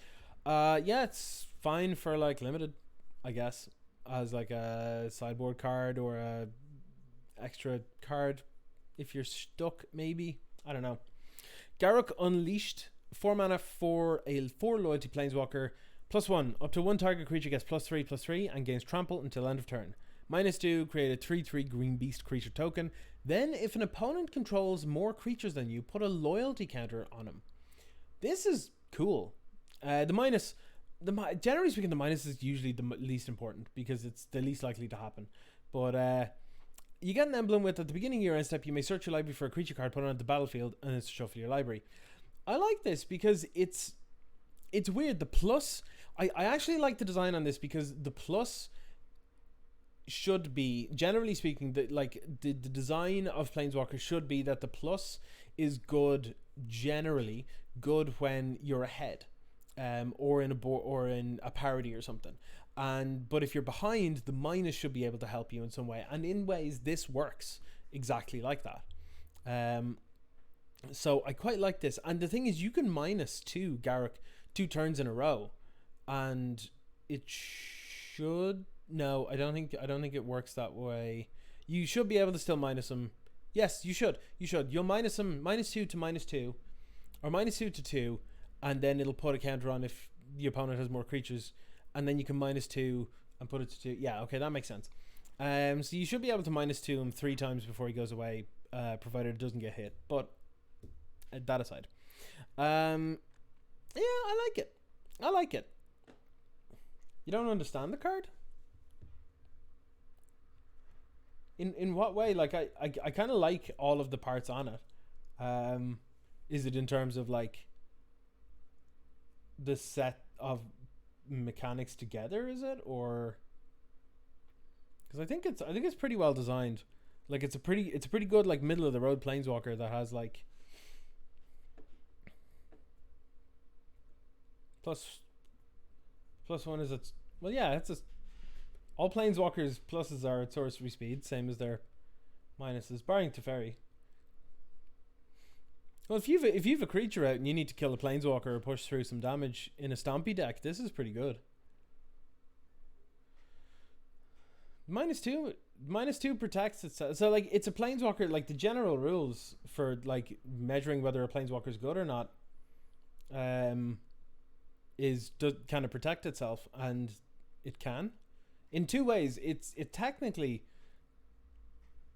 It's fine for like limited, I guess, as like a sideboard card or a extra card if you're stuck, maybe. I don't know. Garruk Unleashed, 4 mana for a 4 loyalty planeswalker, +1. Up to 1 target creature gets +3/+3 and gains trample until end of turn. -2, create a 3/3 green beast creature token. Then, if an opponent controls more creatures than you, put a loyalty counter on him. This is cool. Generally speaking, the minus is usually the least important because it's the least likely to happen. But you get an emblem with, at the beginning of your end step, you may search your library for a creature card, put it on the battlefield, and it's shuffle your library. I like this because it's weird. The plus, I actually like the design on this because the plus should be, generally speaking, the design of Planeswalker should be that the plus is good, generally good when you're ahead, or in a parody or something. But if you're behind, the minus should be able to help you in some way, and in ways this works exactly like that. So I quite like this, and the thing is, you can -2 Garruk 2 turns in a row, and it should. No, I don't think it works that way. You should be able to still minus them. Yes, you should. You'll minus them -2 to -2, or -2 to 2, and then it'll put a counter on if the opponent has more creatures, and then you can -2 and put it to 2. Yeah, okay, that makes sense. So you should be able to -2 him 3 times before he goes away, provided it doesn't get hit. But that aside, I like it. You don't understand the card? In what way? Like, I kind of like all of the parts on it. Is it in terms of like the set of mechanics together? Is it, or because I think it's pretty well designed. Like, it's a pretty good like middle of the road planeswalker that has like +1 is its. Well, yeah, it's just all planeswalkers pluses are at sorcery speed, same as their minuses, barring Teferi. Well, if you've a creature out and you need to kill a planeswalker or push through some damage in a Stompy deck, this is pretty good. -2 protects itself. So like, it's a planeswalker. Like, the general rules for like measuring whether a planeswalker is good or not, can it protect itself, and it can in 2 ways. It technically,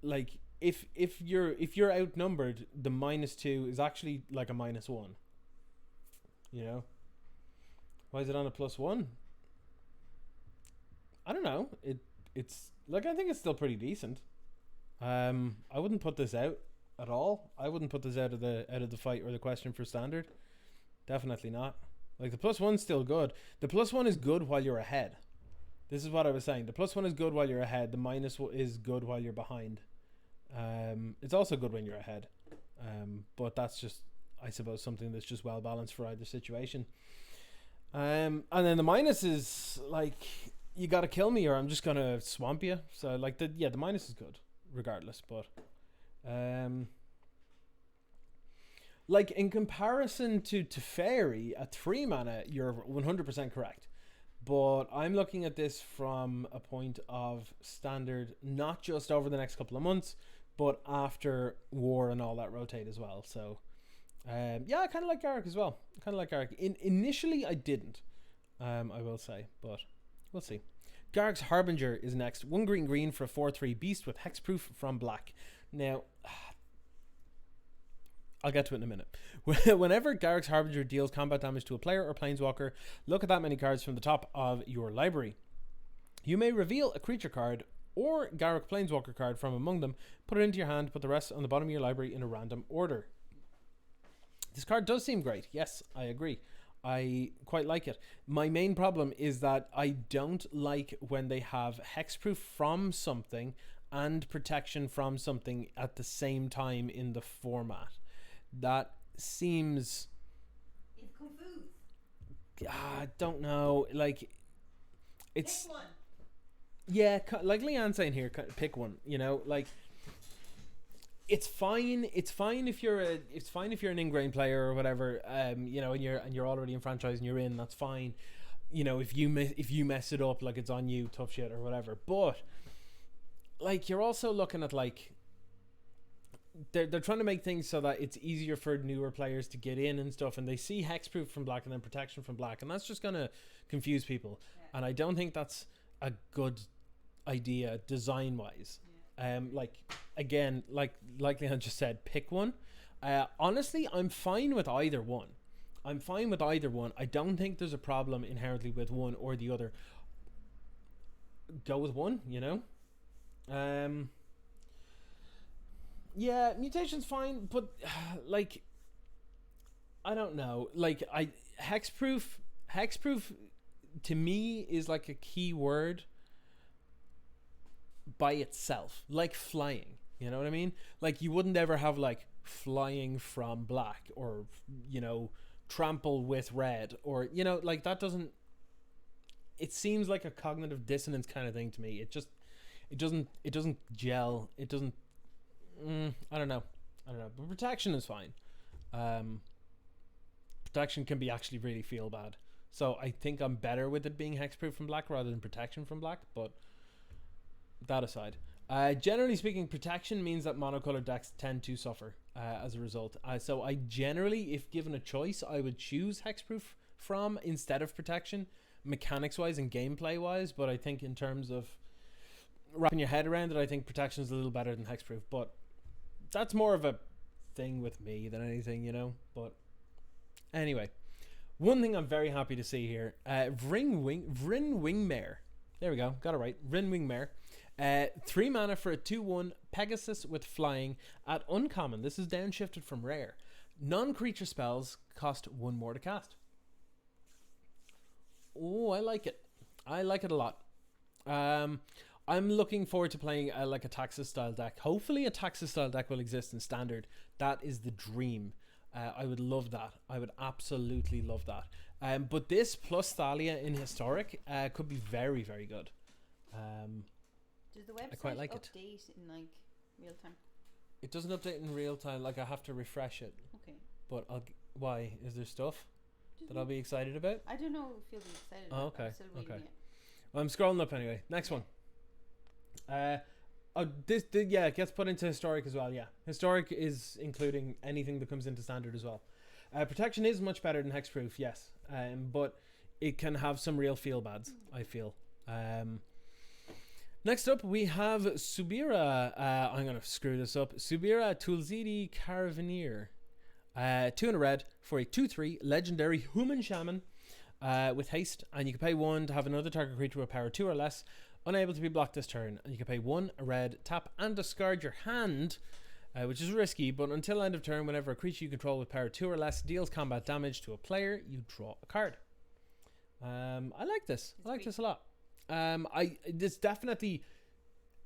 like, if you're outnumbered, the -2 is actually like a -1. Why is it on a +1? I don't know. It's like, I think it's still pretty decent. I wouldn't put this out at all. I wouldn't put this out of the fight or the question for standard. Definitely not. Like, the +1's still good. The +1 is good while you're ahead. This is what I was saying. The +1 is good while you're ahead. The minus is good while you're behind. It's also good when you're ahead. But that's just, I suppose, something that's just well balanced for either situation. And then the minus is like, you gotta kill me or I'm just gonna swamp you. So like, the minus is good regardless. But like, in comparison to Teferi at 3 mana, you're 100% correct. But I'm looking at this from a point of standard, not just over the next couple of months, but after War and all that rotate as well. So I kind of like Garruk as well. Initially I didn't, I will say, but we'll see. Garrix Harbinger is next. 1 green for a 4/3 beast with hexproof from black. Now, I'll get to it in a minute. Whenever Garrix Harbinger deals combat damage to a player or planeswalker, look at that many cards from the top of your library. You may reveal a creature card or Garrix Planeswalker card from among them, put it into your hand, put the rest on the bottom of your library in a random order. This card does seem great. Yes, I agree. I quite like it. My main problem is that I don't like when they have hexproof from something and protection from something at the same time in the format. That seems... It's confused. I don't know. Like, it's... Pick one. Yeah, like Leanne's saying here, pick one. You know, like... It's fine. It's fine if you're an ingrained player or whatever. You know, and you're already in franchise and you're in. That's fine. You know, if you mess it up, like, it's on you, tough shit or whatever. But like, you're also looking at, like, they're trying to make things so that it's easier for newer players to get in and stuff. And they see hexproof from black and then protection from black, and that's just gonna confuse people. Yeah. And I don't think that's a good idea design wise. Like, again, like Leon just said, pick one. Honestly, I'm fine with either one. I don't think there's a problem inherently with one or the other. Go with one, you know. Yeah, mutation's fine, but like, I don't know. Like, hexproof to me is like a key word by itself, like flying, you know what I mean? Like, you wouldn't ever have like flying from black, or, you know, trample with red, or, you know, like, that doesn't, it seems like a cognitive dissonance kind of thing to me. It doesn't gel. It doesn't, I don't know, but protection is fine. Protection can be actually really feel bad, so I think I'm better with it being hexproof from black rather than protection from black. But that aside, generally speaking, protection means that monocolored decks tend to suffer as a result. So I generally, if given a choice, I would choose hexproof from instead of protection, mechanics wise and gameplay wise. But I think in terms of wrapping your head around it, I think protection is a little better than hexproof. But that's more of a thing with me than anything, you know. But anyway, one thing I'm very happy to see here, Vryn Wingmare. There we go, got it right. Vryn Wingmare. 3 mana for a 2/1 Pegasus with flying at uncommon. This is downshifted from rare. Non-creature spells cost 1 more to cast. Oh, I like it. I like it a lot. I'm looking forward to playing like a Taxus style deck. Hopefully a Taxus style deck will exist in standard. That is the dream. I would love that. I would absolutely love that. But this plus Thalia in historic could be very, very good. Does the website I quite like update in like real time? It doesn't update in real time. Like, I have to refresh it. Okay. But why? Is there stuff that I'll be excited about? I don't know if you'll be excited. Oh, okay. I'm still reading it. Well, I'm scrolling up anyway. Next one. This it gets put into historic as well. Yeah, historic is including anything that comes into standard as well. Protection is much better than hexproof, yes, but it can have some real feel bads, I feel. Next up, we have Subira. I'm gonna screw this up. Subira Tulzidi Caravaneer. 2 and a red for a 2/3 legendary human shaman with haste, and you can pay 1 to have another target creature with power 2 or less unable to be blocked this turn, and you can pay 1 a red, tap and discard your hand, which is risky, but until end of turn, whenever a creature you control with power 2 or less deals combat damage to a player, you draw a card. I like this. I like this a lot. This definitely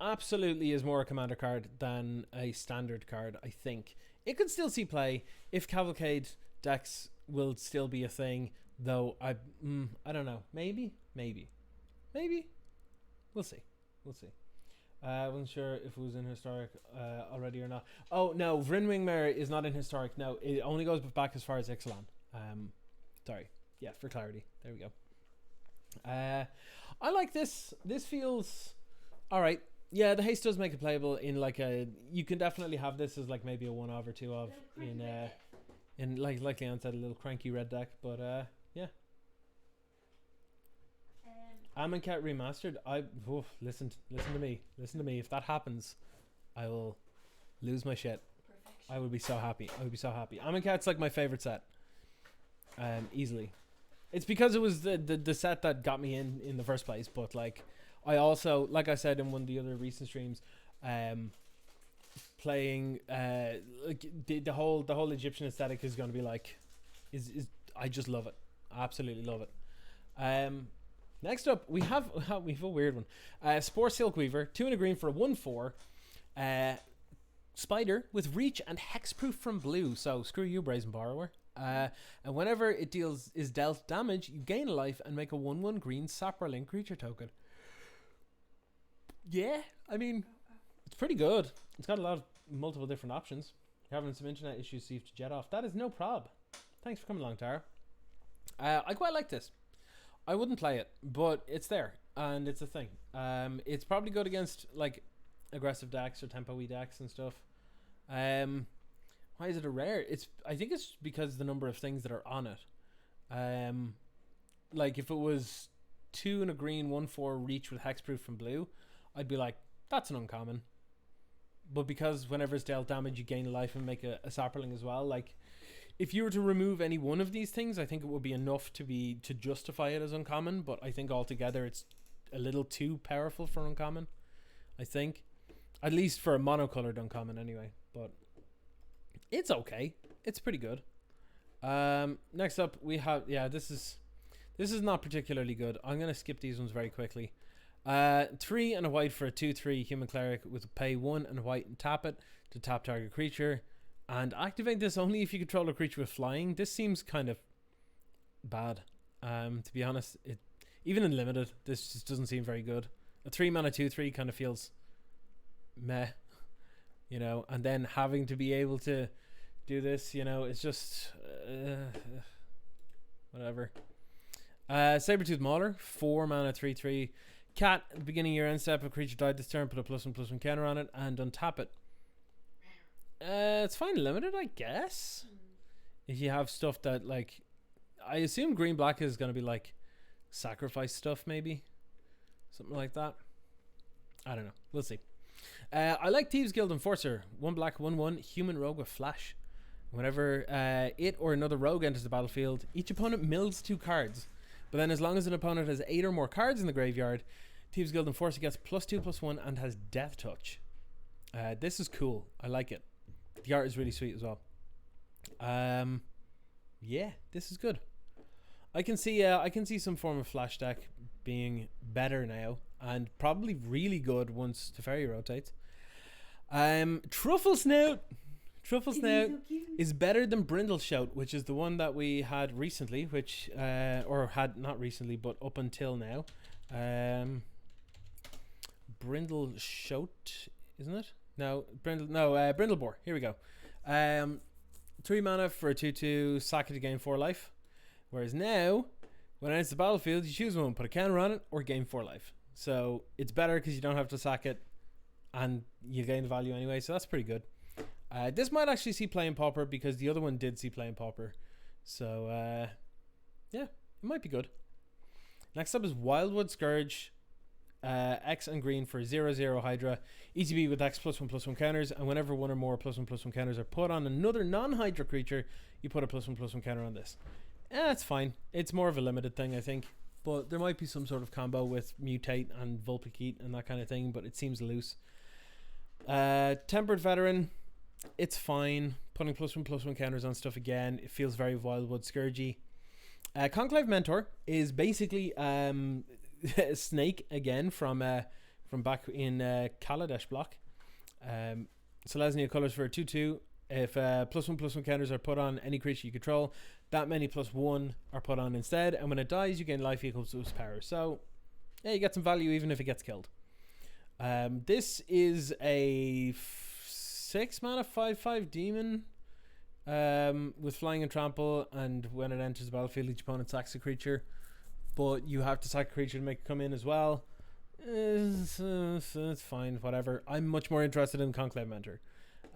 absolutely is more a commander card than a standard card. I think it could still see play if Cavalcade decks will still be a thing, though. I don't know. Maybe we'll see. I wasn't sure if it was in historic already or not. Oh no, Vryn Wingmare is not in historic. No, it only goes back as far as Ixalan. Sorry. Yeah, for clarity. There we go. I like this. This feels alright. Yeah, the haste does make it playable in like a. You can definitely have this as like maybe a 1 of or 2 of in like Leon said, a little cranky red deck. But yeah. Amonkhet remastered. Listen to me. If that happens, I will lose my shit. Perfection. I would be so happy. Amonkhet's like my favorite set. Easily. It's because it was the set that got me in the first place, but like I also, like I said in one of the other recent streams, playing like the whole Egyptian aesthetic is going to be like, is I just love it, I absolutely love it. Next up we have a weird one. Spore Silkweaver, 2 and a green for a 1/4. Spider with reach and hexproof from blue. So screw you, Brazen Borrower. And whenever it is dealt damage, you gain a life and make a 1/1 green Saproling creature token. Yeah, I mean, it's pretty good. It's got a lot of multiple different options. You're having some internet issues, so you have to jet off. That is no prob. Thanks for coming along, Tara. I quite like this. I wouldn't play it, but it's there and it's a thing. It's probably good against like aggressive decks or tempo-y decks and stuff. Why is it a rare? I think it's because the number of things that are on it. Like if it was 2 and a green 1/4 reach with hexproof from blue, I'd be like, that's an uncommon. But because whenever it's dealt damage, you gain a life and make a Saproling as well. Like, if you were to remove any one of these things, I think it would be enough to justify it as uncommon. But I think altogether it's a little too powerful for uncommon. I think, at least for a monocolored uncommon, anyway. But it's okay. It's pretty good. Next up we have this is not particularly good. I'm gonna skip these ones very quickly. 3 and a white for a 2/3 human cleric with pay 1 and a white and tap it to tap target creature, and activate this only if you control a creature with flying. This seems kind of bad, to be honest. Even in limited, this just doesn't seem very good. A 3 mana 2/3 kind of feels meh, you know, and then having to be able to do this, you know, it's just whatever. Sabertooth Mauler, 4 mana 3/3 cat. At the beginning of your end step, a creature died this turn, put a +1/+1 counter on it and untap it. It's fine limited, I guess. If you have stuff that, like, I assume green black is going to be like sacrifice stuff, maybe something like that. I don't know, we'll see. I like Thieves Guild Enforcer, 1 black 1/1 human rogue with flash. Whenever it or another rogue enters the battlefield, each opponent mills 2 cards. But then as long as an opponent has 8 or more cards in the graveyard, Thieves Guild Enforcer gets +2/+1 and has Death Touch. This is cool. I like it. The art is really sweet as well. Yeah, this is good. I can see some form of flash deck being better now, and probably really good once Teferi rotates. Truffle Snout is better than Brindle Shout, which is the one that we had recently, which or had not recently, but up until now. Brindle Shout, isn't it? No, Brindle Boar. Here we go. 3 mana for a 2/2, sack it to gain 4 life. Whereas now, when it enters the battlefield, you choose one, put a counter on it, or gain 4 life. So it's better because you don't have to sack it, and you gain the value anyway. So that's pretty good. This might actually see play in Pauper because the other one did see play in Pauper. So yeah, it might be good. Next up is Wildwood Scourge. X and green for 0/0 Hydra. ETB with X +1/+1 counters, and whenever 1 or more +1/+1 counters are put on another non-Hydra creature, you put a +1/+1 counter on this. It's fine. It's more of a limited thing, I think. But there might be some sort of combo with Mutate and Vulpikeet and that kind of thing, but it seems loose. Tempered Veteran, it's fine. Putting +1/+1 counters on stuff again. It feels very Wildwood Scourgy. Conclave Mentor is basically Snake again from back in Kaladesh block. Selesnya colors for a 2/2. If +1/+1 counters are put on any creature you control, that many +1 are put on instead, and when it dies you gain life equals to its power. So yeah, you get some value even if it gets killed. This is a 6 mana 5/5 demon with flying and trample, and when it enters the battlefield each opponent sacks a creature, but you have to sack a creature to make it come in as well. It's fine, whatever. I'm much more interested in Conclave Mentor.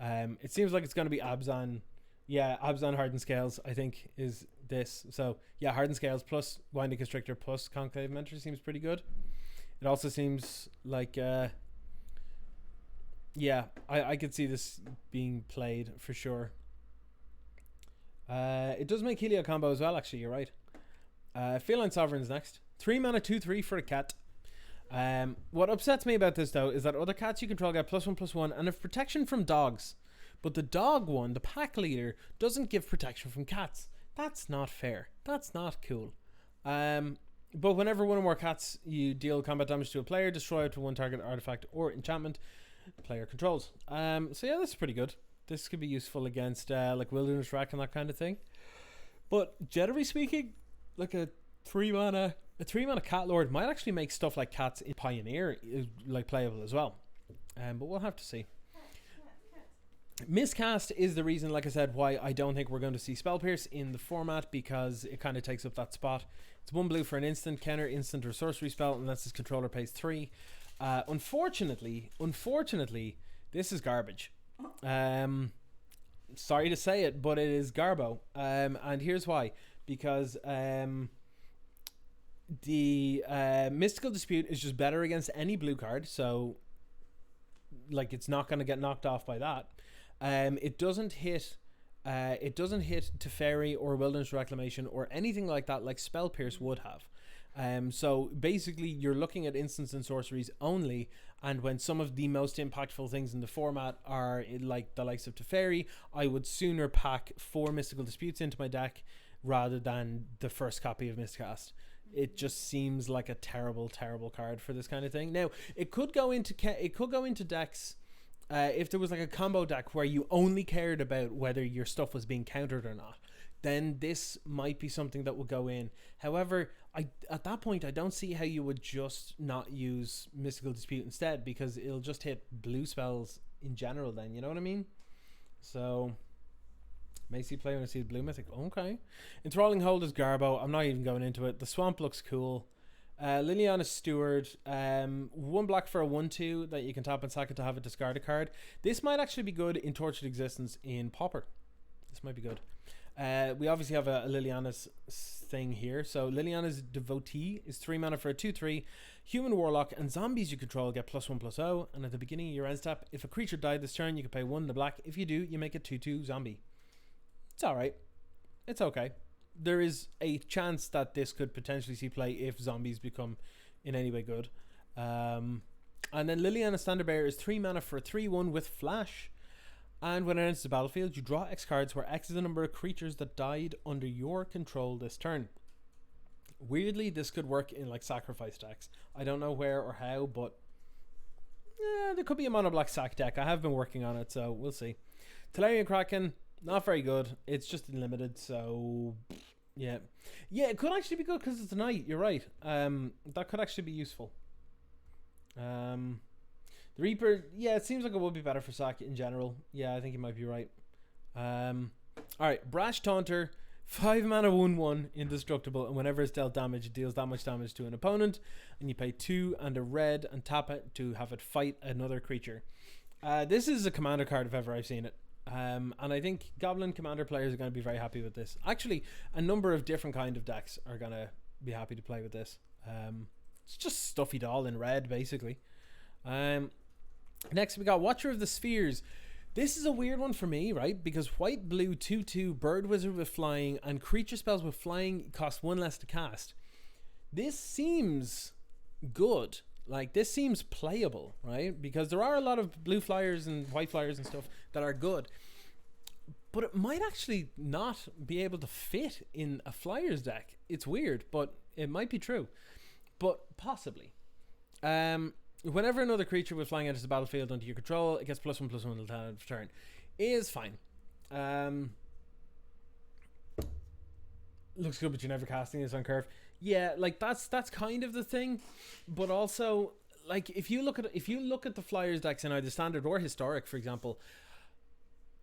It seems like it's going to be Abzan. Yeah, Abzan Hardened Scales, I think, is this. So yeah, Hardened Scales plus Winding Constrictor plus Conclave Mentor seems pretty good. It also seems like yeah, I could see this being played for sure. It does make Helio combo as well, actually, you're right. Feline Sovereign's next. 3 mana 2/3 for a cat. What upsets me about this though is that other cats you control get +1/+1 and have protection from dogs, but the dog one, the pack leader, doesn't give protection from cats. That's not fair. That's not cool. But whenever one or more cats you deal combat damage to a player, destroy it to one target artifact or enchantment the player controls. So yeah, that's pretty good. This could be useful against like Wilderness Rack and that kind of thing. But generally speaking, like a 3-mana cat lord might actually make stuff like cats in Pioneer like playable as well. But we'll have to see. Miscast is the reason, like I said, why I don't think we're going to see Spell Pierce in the format, because it kind of takes up that spot. It's 1 blue for an instant, counter instant or sorcery spell unless his controller pays 3. Unfortunately, this is garbage. Sorry to say it, but it is garbo. And here's why. Because the Mystical Dispute is just better against any blue card, so like it's not going to get knocked off by that. It doesn't hit Teferi or Wilderness Reclamation or anything like that, like Spell Pierce would have. So basically you're looking at instants and sorceries only, and when some of the most impactful things in the format are like the likes of Teferi, I would sooner pack 4 Mystical Disputes into my deck rather than the first copy of Miscast. It just seems like a terrible card for this kind of thing. Now it could go into decks if there was like a combo deck where you only cared about whether your stuff was being countered or not, then this might be something that would go in. However, at that point I don't see how you would just not use Mystical Dispute instead, because it'll just hit blue spells in general then, you know what I mean? So makes you play when I see the blue mythic. Okay. Enthralling Hold is garbo. I'm not even going into it. The swamp looks cool. Liliana's Steward, 1 black for a 1/2 that you can tap and sack it to have a discarded card. This might actually be good in Tortured Existence in Pauper. This might be good. We obviously have a Liliana's thing here. So Liliana's Devotee is 3 mana for a 2/3 human warlock, and zombies you control get +1/+0. And at the beginning of your end step, if a creature died this turn, you can pay 1 in the black. If you do, you make a 2/2 zombie. It's alright. It's okay. There is a chance that this could potentially see play if zombies become in any way good. And then Liliana Standard Bearer is 3 mana for a 3/1 with flash. And when it enters the battlefield, you draw X cards, where X is the number of creatures that died under your control this turn. Weirdly, this could work in like sacrifice decks. I don't know where or how, but there could be a mono black sack deck. I have been working on it, so we'll see. Tolarian Kraken, not very good. It's just limited, so yeah, it could actually be good because it's a knight. You're right. That could actually be useful. The Reaper, yeah, it seems like it would be better for sack in general. Yeah, I think you might be right. Alright, Brash Taunter, 5 mana 1/1 indestructible, and whenever it's dealt damage, it deals that much damage to an opponent, and you pay 2 and a red and tap it to have it fight another creature. This is a commander card if ever I've seen it. And I think Goblin Commander players are going to be very happy with this. Actually, a number of different kind of decks are going to be happy to play with this. It's just Stuffy Doll in red, basically. Next, we got Watcher of the Spheres. This is a weird one for me, right? Because white, blue, 2/2, Bird Wizard with flying, and creature spells with flying cost 1 less to cast. This seems good. Like, this seems playable, right? Because there are a lot of blue flyers and white flyers and stuff that are good. But it might actually not be able to fit in a flyers deck. It's weird, but it might be true. But possibly. Whenever another creature with flying enters the battlefield under your control, it gets +1/+1 until the end of turn. Is fine. Looks good, but you're never casting this on curve. Yeah, like that's kind of the thing. But also, like if you look at the flyers decks in either standard or historic, for example,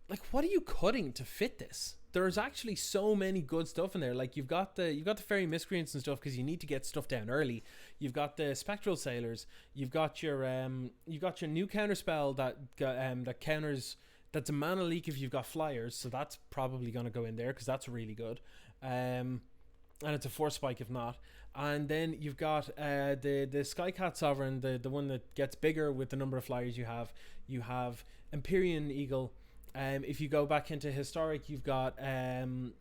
like what are you cutting to fit this? There's actually so many good stuff in there. Like you've got the fairy miscreants and stuff because you need to get stuff down early. You've got the spectral sailors. You've got your new counter spell that counters. That's a mana leak if you've got flyers, so that's probably going to go in there because that's really good. And it's a force spike if not. And then you've got the Skycat Sovereign, the one that gets bigger with the number of flyers you have. You have Empyrean Eagle. If you go back into historic, you've got the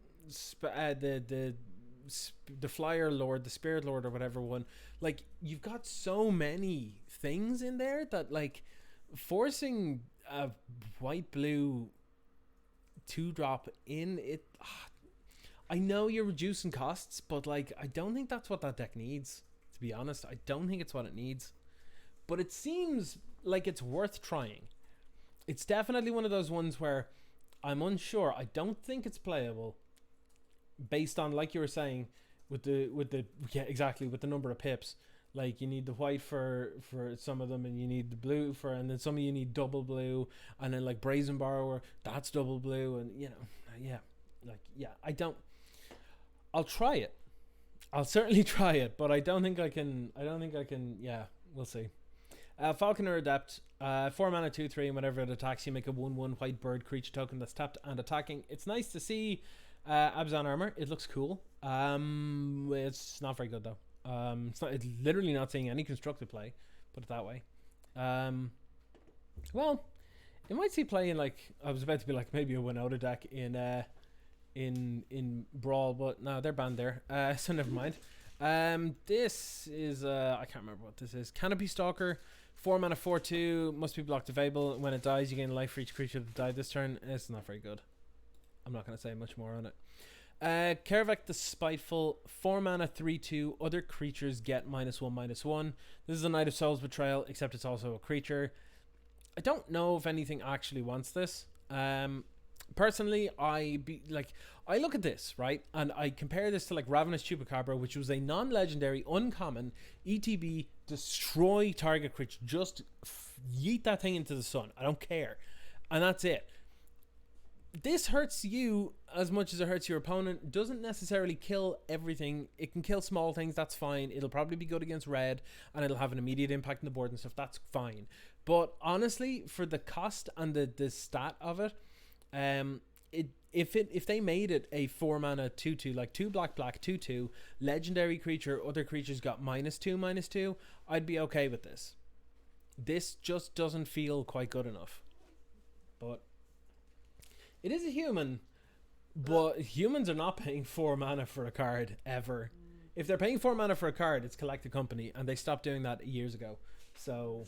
the Flyer Lord, the Spirit Lord, or whatever one. Like, you've got so many things in there that, like, forcing a white blue 2-drop in it. I know you're reducing costs, but, like, I don't think that's what that deck needs. To be honest, I don't think it's what it needs. But it seems like it's worth trying. It's definitely one of those ones where I'm unsure. I don't think it's playable based on, like you were saying, with the yeah, exactly, with the number of pips. Like, you need the white for some of them, and you need the blue for, and then some of you need double blue, and then like Brazen Borrower, that's double blue, and you know, yeah, like, yeah, I'll try it. I'll certainly try it, but I don't think I can. Yeah, we'll see. Falconer Adept, 4 mana 2/3, and whenever it attacks, you make a 1/1 white bird creature token that's tapped and attacking. It's nice to see Abzan armor. It looks cool. It's not very good though. It's literally not seeing any constructed play. Put it that way. Well, it might see play in, like, I was about to be like maybe a Winota deck in Brawl, but no, they're banned there. So never mind. This is I can't remember what this is. Canopy Stalker, 4 mana 4/2, must be blocked available. When it dies, you gain life for each creature that died this turn. It's not very good. I'm not going to say much more on it. Kervek the Spiteful, 4 mana 3/2, other creatures get -1/-1. This is a Knight of Souls Betrayal, except it's also a creature. I don't know if anything actually wants this. Personally, I look at this, right, and I compare this to like Ravenous Chupacabra, which was a non-legendary, uncommon ETB, destroy target creature, just yeet that thing into the sun. I don't care, and that's it. This hurts you as much as it hurts your opponent. Doesn't necessarily kill everything. It can kill small things. That's fine. It'll probably be good against red, and it'll have an immediate impact on the board and stuff. That's fine. But honestly, for the cost and the stat of it, if they made it a 4 mana 2/2, like 2 black 2/2 legendary creature, other creatures got -2/-2, I'd be okay with this. This just doesn't feel quite good enough. But it is a human, but humans are not paying 4 mana for a card ever. If they're paying 4 mana for a card, it's Collect a Company, and they stopped doing that years ago. So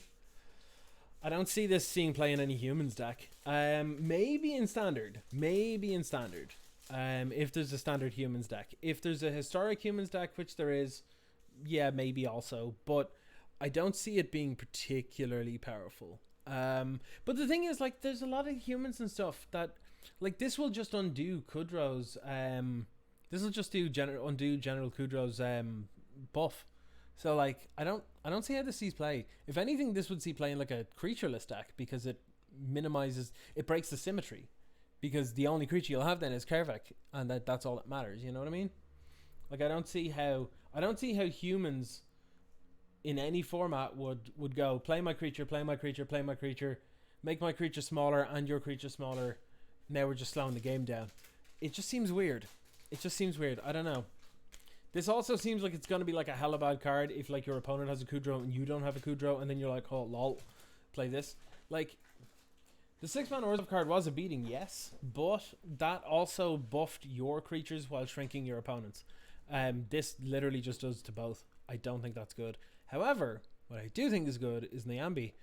I don't see this seeing play in any humans deck. Maybe in standard. If there's a standard humans deck. If there's a historic humans deck, which there is, yeah, maybe also. But I don't see it being particularly powerful. But the thing is, like, there's a lot of humans and stuff that, like, this will just undo Kudrow's. This will just undo General Kudrow's buff. So, like, I don't see how this sees play. If anything, this would see play in like a creatureless deck, because it breaks the symmetry, because the only creature you'll have then is Kervek, and that's all that matters. You know what I mean? Like, I don't see how humans in any format would go play my creature, make my creature smaller and your creature smaller. Now we're just slowing the game down. It just seems weird. I don't know. This also seems like it's going to be like a hella bad card if, like, your opponent has a Kudrow and you don't have a Kudrow, and then you're like, oh lol, play this. Like, the 6-man Orzhov card was a beating, yes, but that also buffed your creatures while shrinking your opponents. This literally just does to both. I don't think that's good. However, what I do think is good is Nyambi,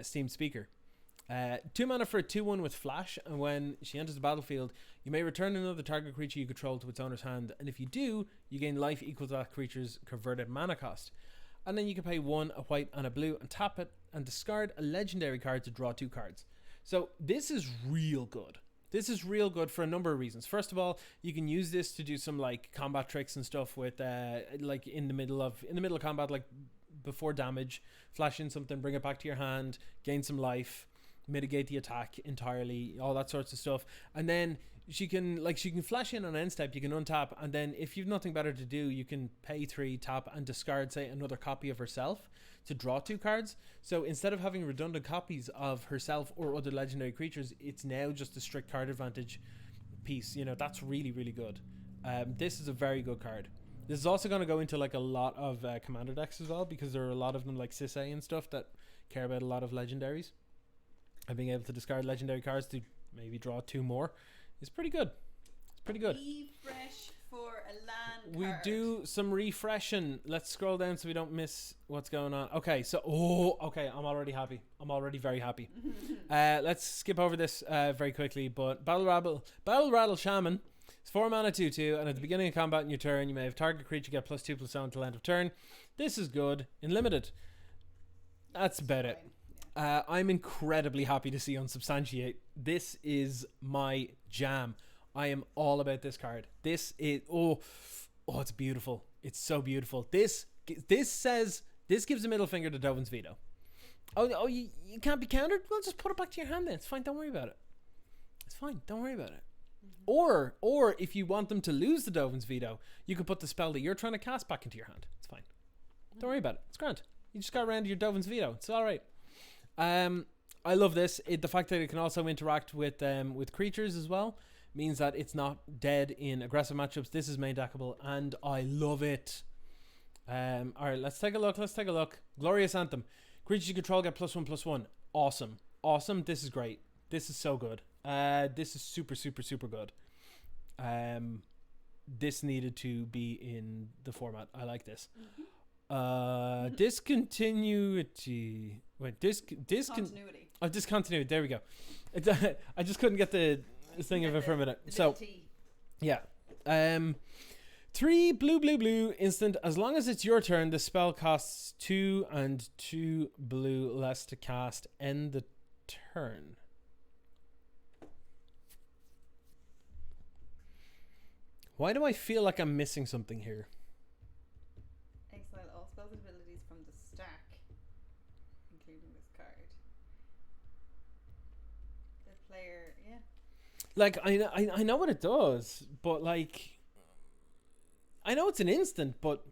Steam Speaker. 2 mana for a 2/1 with flash, and when she enters the battlefield, you may return another target creature you control to its owner's hand, and if you do, you gain life equal to that creature's converted mana cost. And then you can pay 1, a white and a blue, and tap it, and discard a legendary card to draw 2 cards. So this is real good. This is real good for a number of reasons. First of all, you can use this to do some, like, combat tricks and stuff with, like, in the middle of combat, like before damage, flash in something, bring it back to your hand, gain some life, mitigate the attack entirely, all that sorts of stuff. And then she can flash in on end step, you can untap, and then if you've nothing better to do, you can pay 3, tap, and discard, say, another copy of herself to draw 2 cards. So instead of having redundant copies of herself or other legendary creatures, it's now just a strict card advantage piece. You know, that's really, really good. This is a very good card. This is also going to go into, like, a lot of commander decks as well, because there are a lot of them, like Sisay and stuff, that care about a lot of legendaries. And being able to discard legendary cards to maybe draw 2 more is pretty good. It's pretty good. Be fresh for a land we card. do some refreshing. Let's scroll down so we don't miss what's going on. Okay, so okay, I'm already happy. I'm already very happy. Let's skip over this very quickly. But Battle Rattle Shaman. It's 4 mana 2/2, and at the beginning of combat in your turn, you may have target creature get +2/+0 until end of turn. This is good in limited. That's about it. Yeah. I'm incredibly happy to see Unsubstantiate. This is my jam. I am all about this card. This is it's beautiful. It's so beautiful. This gives a middle finger to Dovin's veto. You can't be countered? Well, just put it back to your hand then. It's fine. Don't worry about it. It's fine. Don't worry about it. Or if you want them to lose the Dovin's veto, you can put the spell that you're trying to cast back into your hand. It's fine. Don't worry about it. It's grand. You just got around to your Dovin's veto. It's all right. I love this. The fact that it can also interact with creatures as well means that it's not dead in aggressive matchups. This is main deckable, and I love it. All right, let's take a look. Glorious Anthem. Creatures you control get +1/+1. Awesome. This is great. This is so good. This is super good. This needed to be in the format. I like this. Discontinuity. Wait, Discontinuity. Discontinuity. There we go. I just couldn't get the thing of it for a minute. So, yeah. 3 blue instant. As long as it's your turn, the spell costs 2 and 2 blue less to cast. End the turn. Why do I feel like I'm missing something here? Exile all spells and abilities from the stack, including this card. The player, yeah. Like, I know what it does, but like, I know it's an instant, but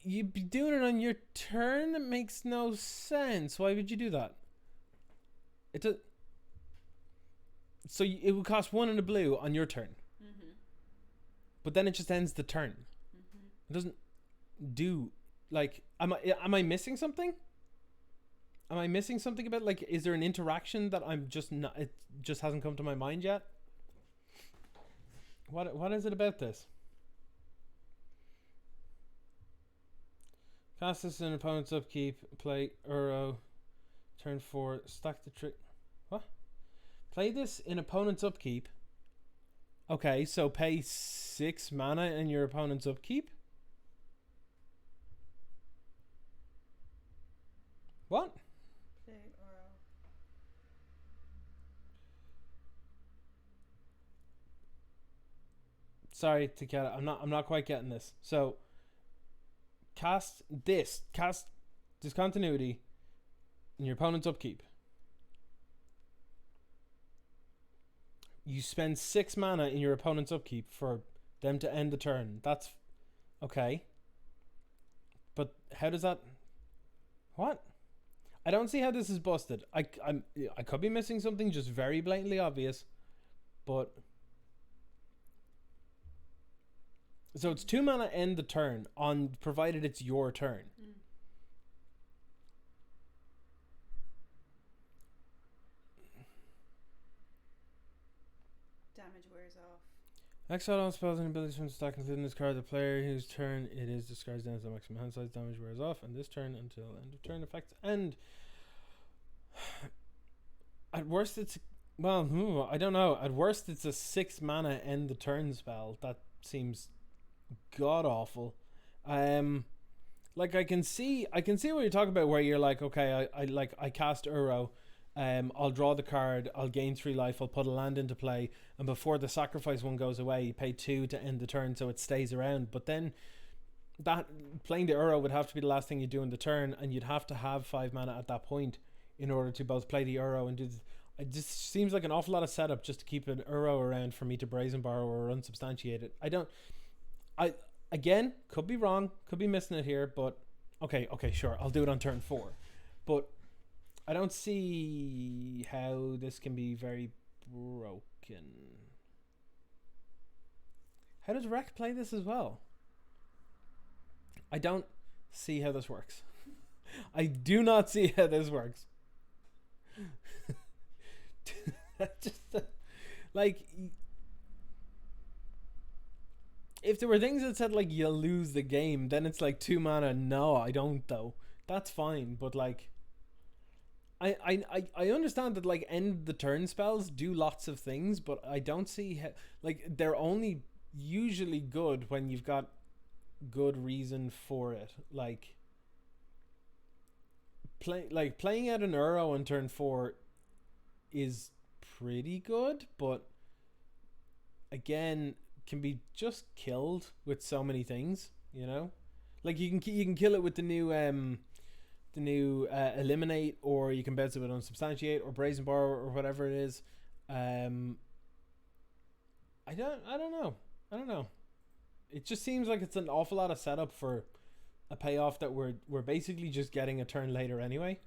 you'd be doing it on your turn. It makes no sense. Why would you do that? So it would cost 1 and a blue on your turn. But then it just ends the turn. It doesn't do, like, am I missing something? Am I missing something about, like, is there an interaction that I'm just not, it just hasn't come to my mind yet? What is it about this? Cast this in opponent's upkeep, play Uro, turn 4, stack the trick. What? Play this in opponent's upkeep. Okay, so pay 6 mana in your opponent's upkeep? What? Play Uro. Sorry, Takeda, I'm not quite getting this. So cast Discontinuity in your opponent's upkeep. You spend 6 mana in your opponent's upkeep for them to end the turn. That's okay. But how does that? What? I don't see how this is busted. I could be missing something just very blatantly obvious, but so it's 2 mana end the turn on provided it's your turn. Damage wears off. Exile all spells and abilities from the stack, including this card. The player whose turn it is discards down to the maximum hand size. Damage wears off, and this turn until end of turn effects end. At worst, it's I don't know. At worst, it's a 6 mana end the turn spell. That seems god awful. Like I can see what you're talking about, where you're like, okay, I cast Uro. I'll draw the card, I'll gain 3 life, I'll put a land into play, and before the sacrifice one goes away, you pay 2 to end the turn so it stays around. But then that playing the Uro would have to be the last thing you do in the turn, and you'd have to have 5 mana at that point in order to both play the Uro and do it just seems like an awful lot of setup just to keep an Uro around for me to Brazen Borrow or unsubstantiate it. Again, could be wrong, could be missing it here, but okay, sure, I'll do it on turn 4. But I don't see how this can be very broken. How does Rec play this as well? I don't see how this works. I do not see how this works. Just like if there were things that said like you'll lose the game, then it's like 2 mana. No, I don't though. That's fine, but like I understand that like end the turn spells do lots of things, but I don't see like they're only usually good when you've got good reason for it. Like playing out an Uro on turn 4 is pretty good, but again can be just killed with so many things, you know? Like you can kill it with the new eliminate, or you can bounce it with unsubstantiate or brazen bar or whatever it is. I don't know. It just seems like it's an awful lot of setup for a payoff that we're basically just getting a turn later anyway.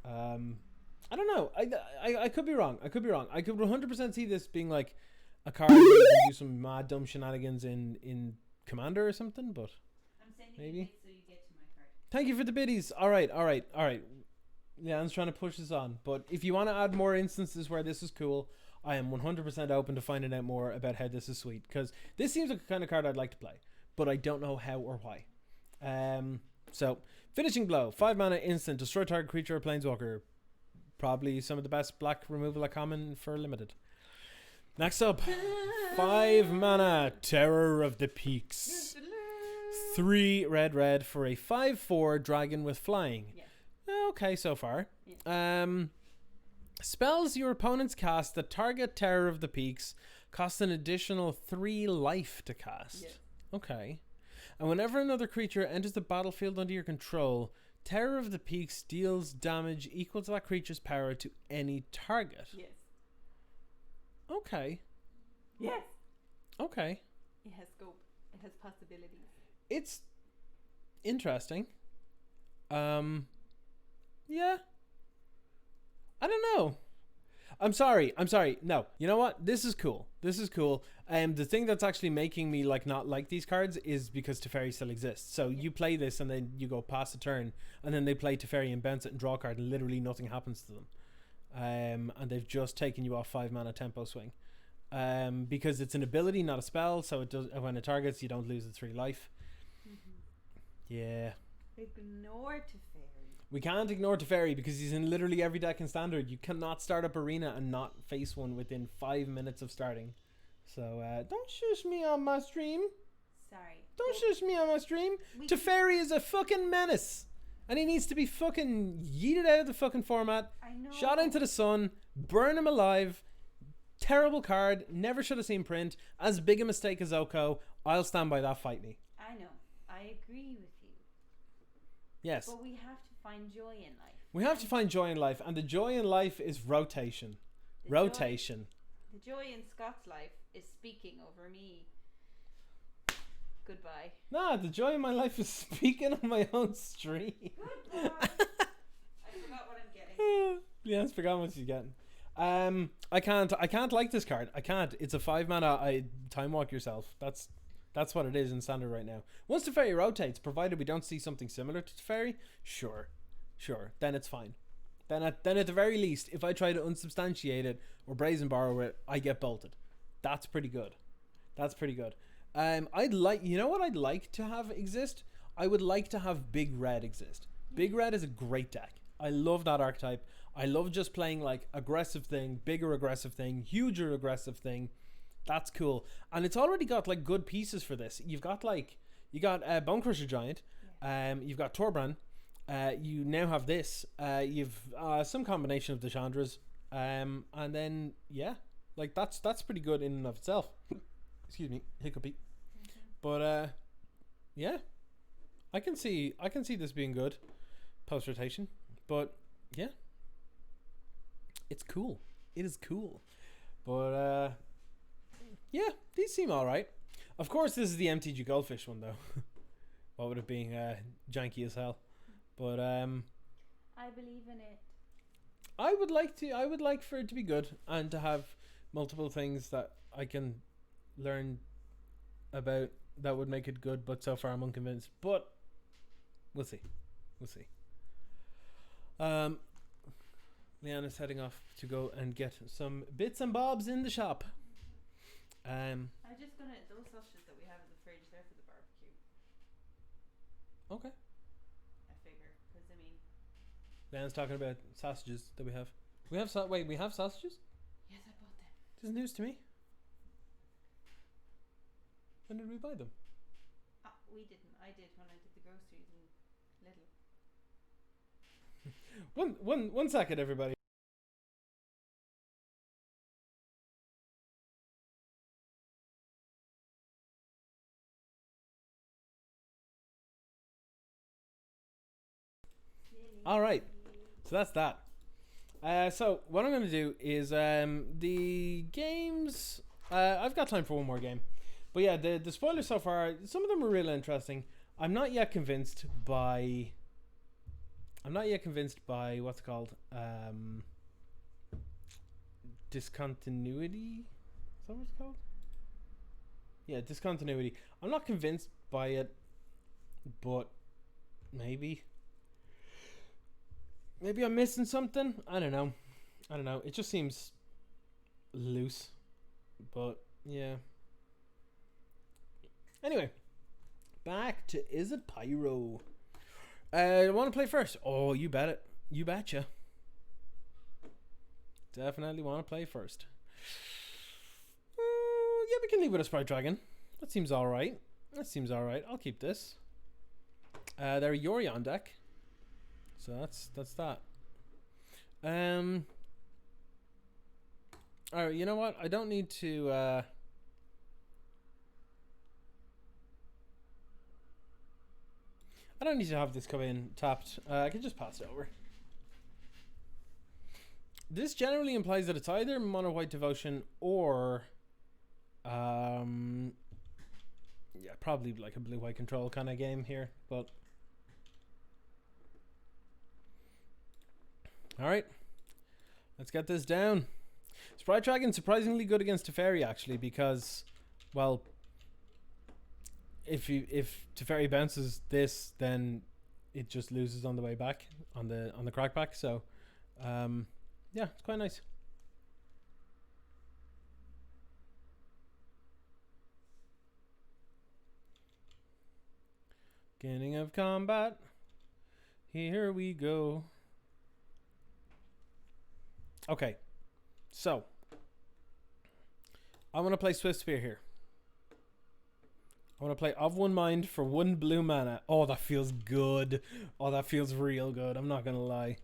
I don't know. I could be wrong. I could 100% see this being like a card where you can do some mad dumb shenanigans in Commander or something, but I'm sending maybe. you it so you get to my card. Thank you for the biddies. All right. Yeah, I'm trying to push this on, but if you want to add more instances where this is cool, I am 100% open to finding out more about how this is sweet, because this seems like a kind of card I'd like to play, but I don't know how or why. So finishing blow, 5 mana instant, destroy target creature or planeswalker. Probably some of the best black removal at common for limited. Next up, 5 mana, Terror of the Peaks. 3 red for a 5/4 dragon with flying. Yeah. Okay, so far. Yeah. Spells your opponents cast that target Terror of the Peaks cost an additional 3 life to cast. Yeah. Okay. And whenever another creature enters the battlefield under your control, Terror of the Peaks deals damage equal to that creature's power to any target. Yes. Okay. Yes. Okay. It has scope. It has possibilities. It's interesting. Yeah. I don't know. I'm sorry. No. You know what? This is cool. The thing that's actually making me like not like these cards is because Teferi still exists. So you play this and then you go past a turn, and then they play Teferi and bounce it and draw a card, and literally nothing happens to them. And they've just taken you off 5 mana tempo swing. Because it's an ability, not a spell, so it does, when it targets, you don't lose the 3 life. Yeah. Ignore Teferi. We can't ignore Teferi because he's in literally every deck in Standard. You cannot start up Arena and not face one within 5 minutes of starting. So don't shush me on my stream. Sorry. Don't shush me on my stream. Teferi is a fucking menace, and he needs to be fucking yeeted out of the fucking format. I know. Shot into the sun, burn him alive. Terrible card. Never should have seen print. As big a mistake as Oko. I'll stand by that. Fight me. I know. I agree with you. Yes. But we have to find joy in life. We have to find joy in life, and the joy in life is rotation. The joy in Scott's life is speaking over me. Goodbye. Nah, the joy in my life is speaking on my own stream. Goodbye. I forgot what I'm getting. Leanne's forgotten what she's getting. I can't like this card. I can't. It's a 5 mana. Time walk yourself. That's what it is in Standard right now. Once Teferi rotates, provided we don't see something similar to Teferi, sure, then it's fine. Then at the very least, if I try to unsubstantiate it or brazen borrow it, I get bolted. That's pretty good. I'd like, you know what I'd like to have exist? I would like to have Big Red exist. Big Red is a great deck. I love that archetype. I love just playing like aggressive thing, bigger aggressive thing, huger aggressive thing. That's cool. And it's already got like good pieces for this. You got Bonecrusher Giant. You've got Torbran. You now have this. You've some combination of the Chandras. And then yeah, like that's pretty good in and of itself. Excuse me, hiccupy. But yeah, I can see this being good post rotation. But yeah, it's cool. It is cool. But yeah, these seem all right. Of course, this is the MTG Goldfish one though. What would it being janky as hell? But I believe in it. I would like for it to be good and to have multiple things that I can learn about that would make it good, but so far I'm unconvinced. But we'll see. Leanne is heading off to go and get some bits and bobs in the shop. I'm just gonna, those sausages that we have in Dan's talking about sausages that we have. We have we have sausages? Yes, I bought them. This is news to me. When did we buy them? We didn't. I did when I did the groceries in Lidl. One second, everybody. All right, so that's that. So what I'm going to do is the games. I've got time for one more game, but yeah, the spoilers so far. Some of them are really interesting. I'm not yet convinced by what's it called discontinuity. Is that what it's called? Yeah, discontinuity. I'm not convinced by it, but maybe I'm missing something. I don't know. It just seems loose, but yeah. Anyway, back to Izzet Pyro. Want to play first? Oh, you bet it. You betcha. Definitely want to play first. Yeah, we can leave with a Sprite Dragon. That seems alright. I'll keep this. They're Yori on deck. So that's that. Alright, you know what? I don't need to have this come in tapped. I can just pass it over. This generally implies that it's either Mono White Devotion or yeah, probably like a blue white control kind of game here, but alright. Let's get this down. Sprite Dragon surprisingly good against Teferi actually, because well, if Teferi bounces this, then it just loses on the way back on the crackback. So yeah, it's quite nice. Beginning of combat. Here we go. Okay, so I want to play Swift Spear here. I want to play Of One Mind for 1 blue mana. Oh, that feels good. Oh, that feels real good. I'm not going to lie.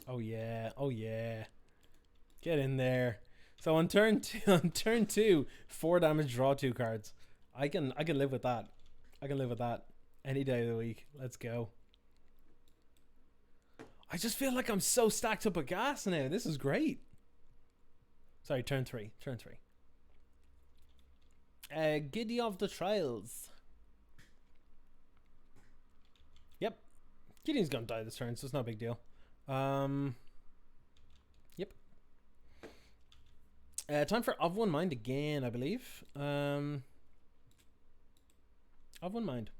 Oh, yeah. Oh, yeah. Get in there. So on turn 2, 4 damage, draw 2 cards. I can live with that. I can live with that any day of the week. Let's go. I just feel like I'm so stacked up with gas now. This is great. Sorry, turn 3. Giddy of the Trials. Yep. Gideon's gonna die this turn, so it's not a big deal. Yep. Time for Of One Mind again, I believe. Of One Mind.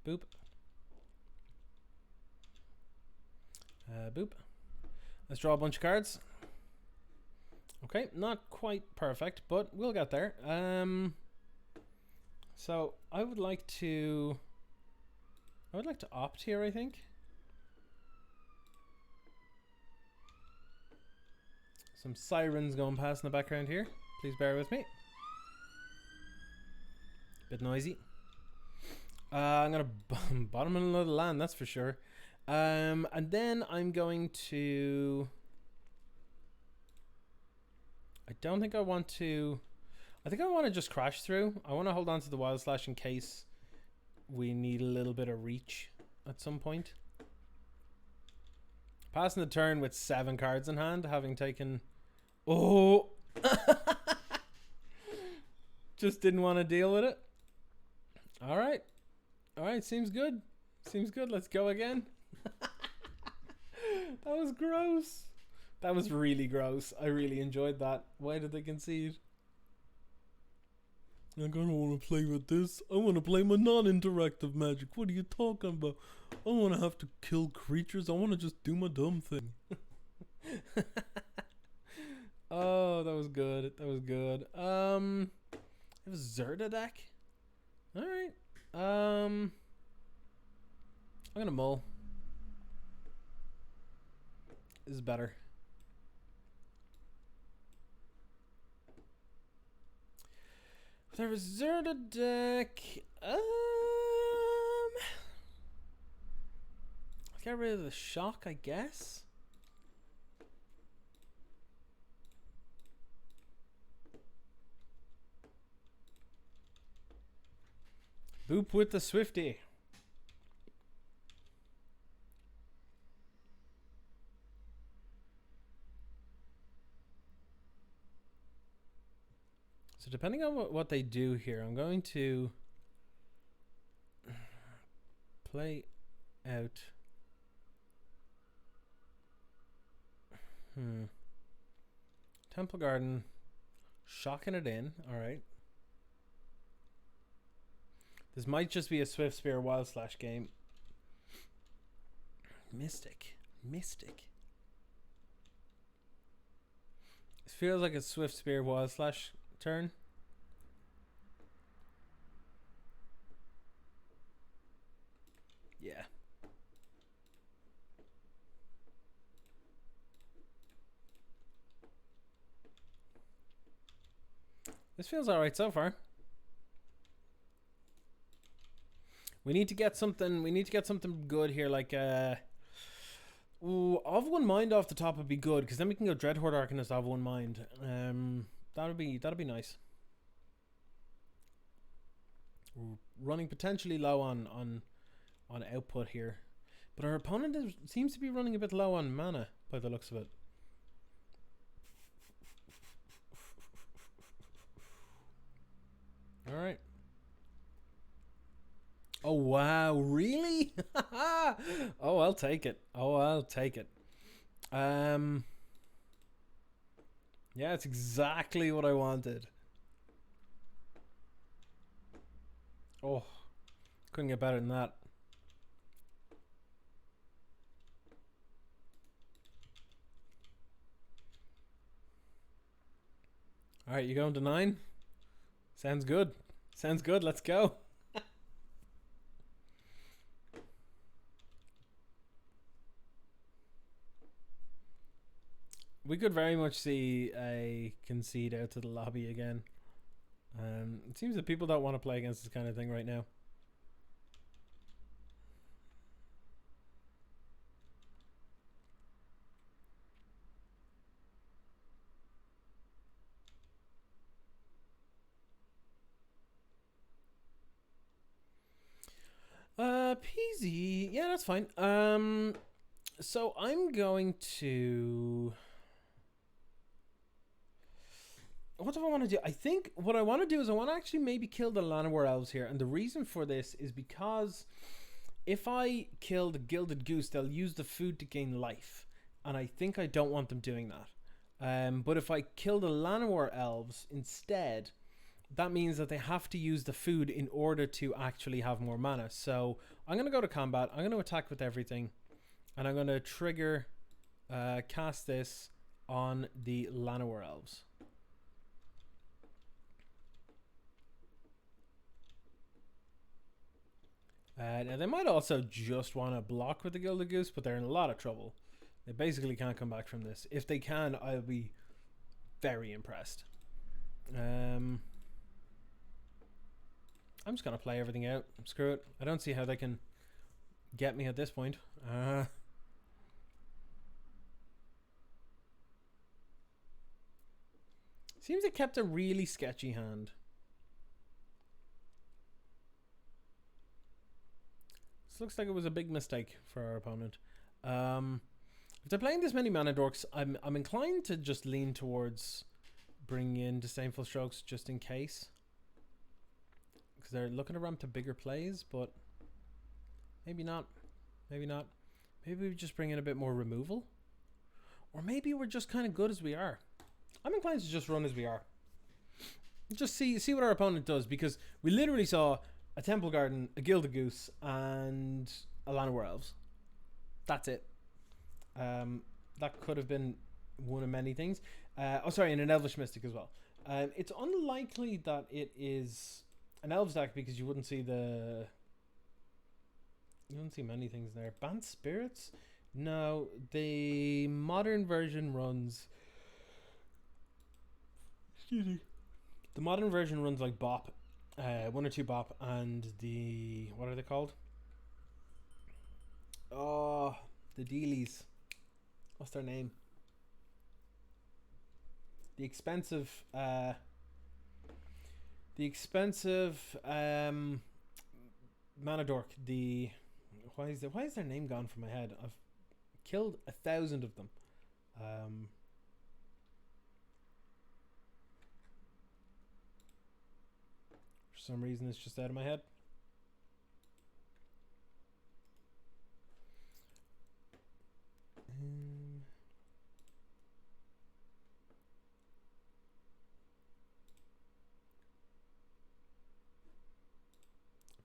Boop. Boop. Let's draw a bunch of cards. Okay, not quite perfect, but we'll get there. So I would like to opt here, I think. Some sirens going past in the background here. Please bear with me. Bit noisy. I'm gonna bottom another land, that's for sure. And then I'm going to. I don't think I want to. I think I want to just crash through. I want to hold on to the Wild Slash in case we need a little bit of reach at some point. Passing the turn with 7 cards in hand, having taken. Oh! Just didn't want to deal with it. Alright. Alright, seems good. Seems good. Let's go again. That was gross. That was really gross. I really enjoyed that. Why did they concede? Like, I don't want to play with this. I want to play my non-interactive Magic. What are you talking about? I don't want to have to kill creatures. I want to just do my dumb thing. Oh, that was good. That was good. It was Zerda deck. All right. I'm gonna mull. This is better. The Reserted deck. I'll get rid of the shock, I guess. Boop with the Swifty. So depending on what they do here, I'm going to play out. Temple Garden, shocking it in. All right. This might just be a Swift Spear Wild Slash game. Mystic. This feels like a Swift Spear Wild Slash turn. Yeah. This feels alright so far. We need to get something good here, like ooh, of one mind off the top would be good, because then we can go Dreadhorde Arcanist of one mind. That'll be nice. We're running potentially low on output here, but our opponent seems to be running a bit low on mana by the looks of it. All right. Oh wow, really? Oh, I'll take it. Yeah, it's exactly what I wanted. Oh, couldn't get better than that. All right, you going to 9? Sounds good. Let's go. We could very much see a concede out to the lobby again. It seems that people don't want to play against this kind of thing right now. Peasy. Yeah, that's fine. So I'm going to... What do I want to do? I think what I want to do is I want to actually maybe kill the Llanowar Elves here. And the reason for this is because if I kill the Gilded Goose, they'll use the food to gain life. And I think I don't want them doing that. But if I kill the Llanowar Elves instead, that means that they have to use the food in order to actually have more mana. So I'm going to go to combat. I'm going to attack with everything. And I'm going to trigger, cast this on the Llanowar Elves. Now they might also just want to block with the Gilded Goose, but they're in a lot of trouble. They basically can't come back from this. If they can, I'll be very impressed. I'm just going to play everything out. Screw it. I don't see how they can get me at this point. Seems they kept a really sketchy hand. This looks like it was a big mistake for our opponent. If they're playing this many mana dorks, I'm inclined to just lean towards bringing in Disdainful Strokes just in case. Because they're looking to ramp to bigger plays, but maybe not. Maybe we just bring in a bit more removal. Or maybe we're just kind of good as we are. I'm inclined to just run as we are. Just see what our opponent does, because we literally saw a Temple Garden, a Gilded Goose, and a Llanowar Elves. That's it. That could have been one of many things. And an Elvish Mystic as well. It's unlikely that it is an elves deck because you wouldn't see the. You wouldn't see many things there. Banned spirits? No, the modern version runs. Excuse me. The modern version runs like Bop, 1 or 2 Bop, and the what are they called? Oh, the dealies. What's their name? The expensive mana dork. The why is their name gone from my head? I've killed 1,000 of them. For some reason, it's just out of my head.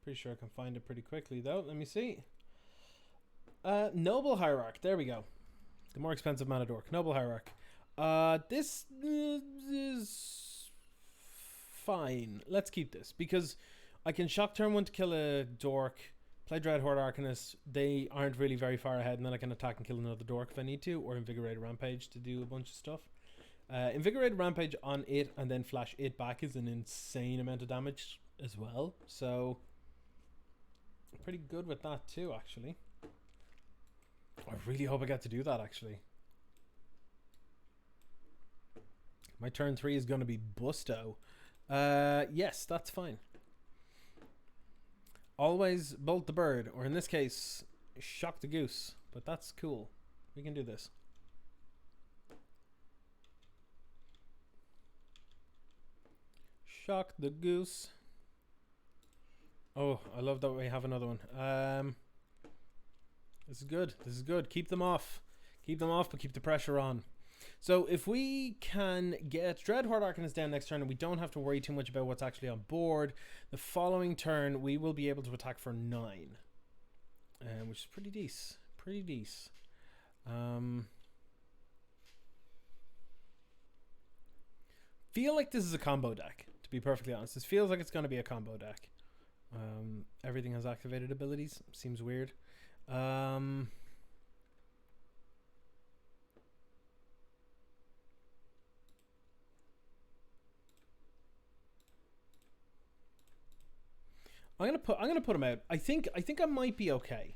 Pretty sure I can find it pretty quickly though. Let me see. Noble Hierarch. There we go. The more expensive mana dork. Noble Hierarch. This is fine. Let's keep this because I can shock turn 1 to kill a dork, play Dreadhorde Arcanist. They aren't really very far ahead, and then I can attack and kill another dork if I need to, or Invigorated Rampage to do a bunch of stuff. Invigorated Rampage on it and then flash it back is an insane amount of damage as well. So pretty good with that too, actually. I really hope I get to do that, actually. My turn 3 is going to be Busto. Yes, that's fine. Always bolt the bird, or in this case, shock the goose. But that's cool. We can do this. Shock the goose. Oh, I love that we have another one. This is good. This is good. Keep them off. Keep them off, but keep the pressure on. So if we can get Dreadhorde Arcanist down next turn and we don't have to worry too much about what's actually on board, the following turn we will be able to attack for 9. Which is pretty decent. Pretty decent. Feel like this is a combo deck, to be perfectly honest. This feels like it's going to be a combo deck. Everything has activated abilities. Seems weird. I'm gonna put him out. I think I might be okay.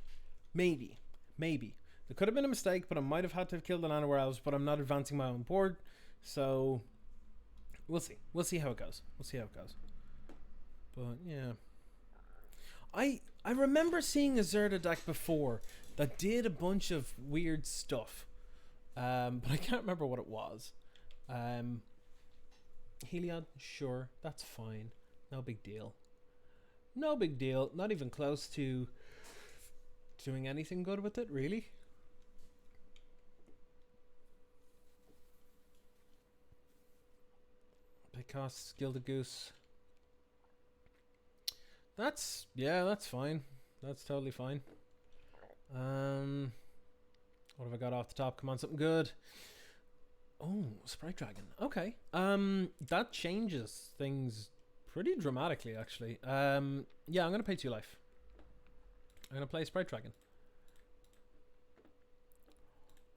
Maybe. There could have been a mistake, but I might have had to have killed the Llanowar Elves, but I'm not advancing my own board, so we'll see. We'll see how it goes. But yeah. I remember seeing a Zerda deck before that did a bunch of weird stuff. But I can't remember what it was. Heliod, sure, that's fine. No big deal. Not even close to doing anything good with it, really. Big costs, Gilded Goose. That's fine. That's totally fine. What have I got off the top? Come on, something good. Oh, Sprite Dragon. Okay. That changes things pretty dramatically, actually. Yeah, I'm gonna pay 2 life. I'm gonna play Sprite Dragon.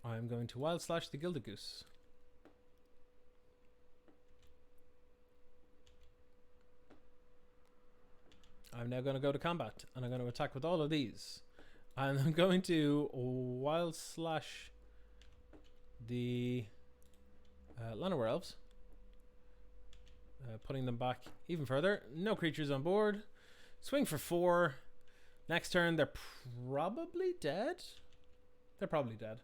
I'm going to Wild Slash the Gilded Goose. I'm now going to go to combat, and I'm going to attack with all of these. And I'm going to Wild Slash the Llanowar Elves. Putting them back even further. No creatures on board. Swing for 4. Next turn, they're probably dead. They're probably dead.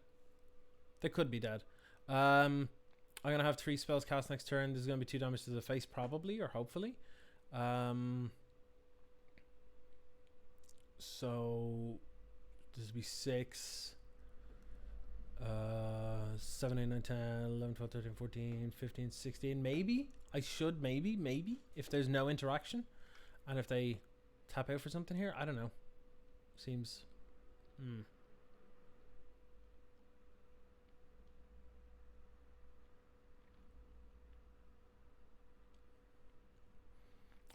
They could be dead. I'm going to have 3 spells cast next turn. This is going to be 2 damage to the face, probably, or hopefully. So this would be 6, 7, 8, 9, 10, 11, 12, 13, 14, 15, 16. Maybe I should, maybe if there's no interaction and if they tap out for something here. I don't know. Seems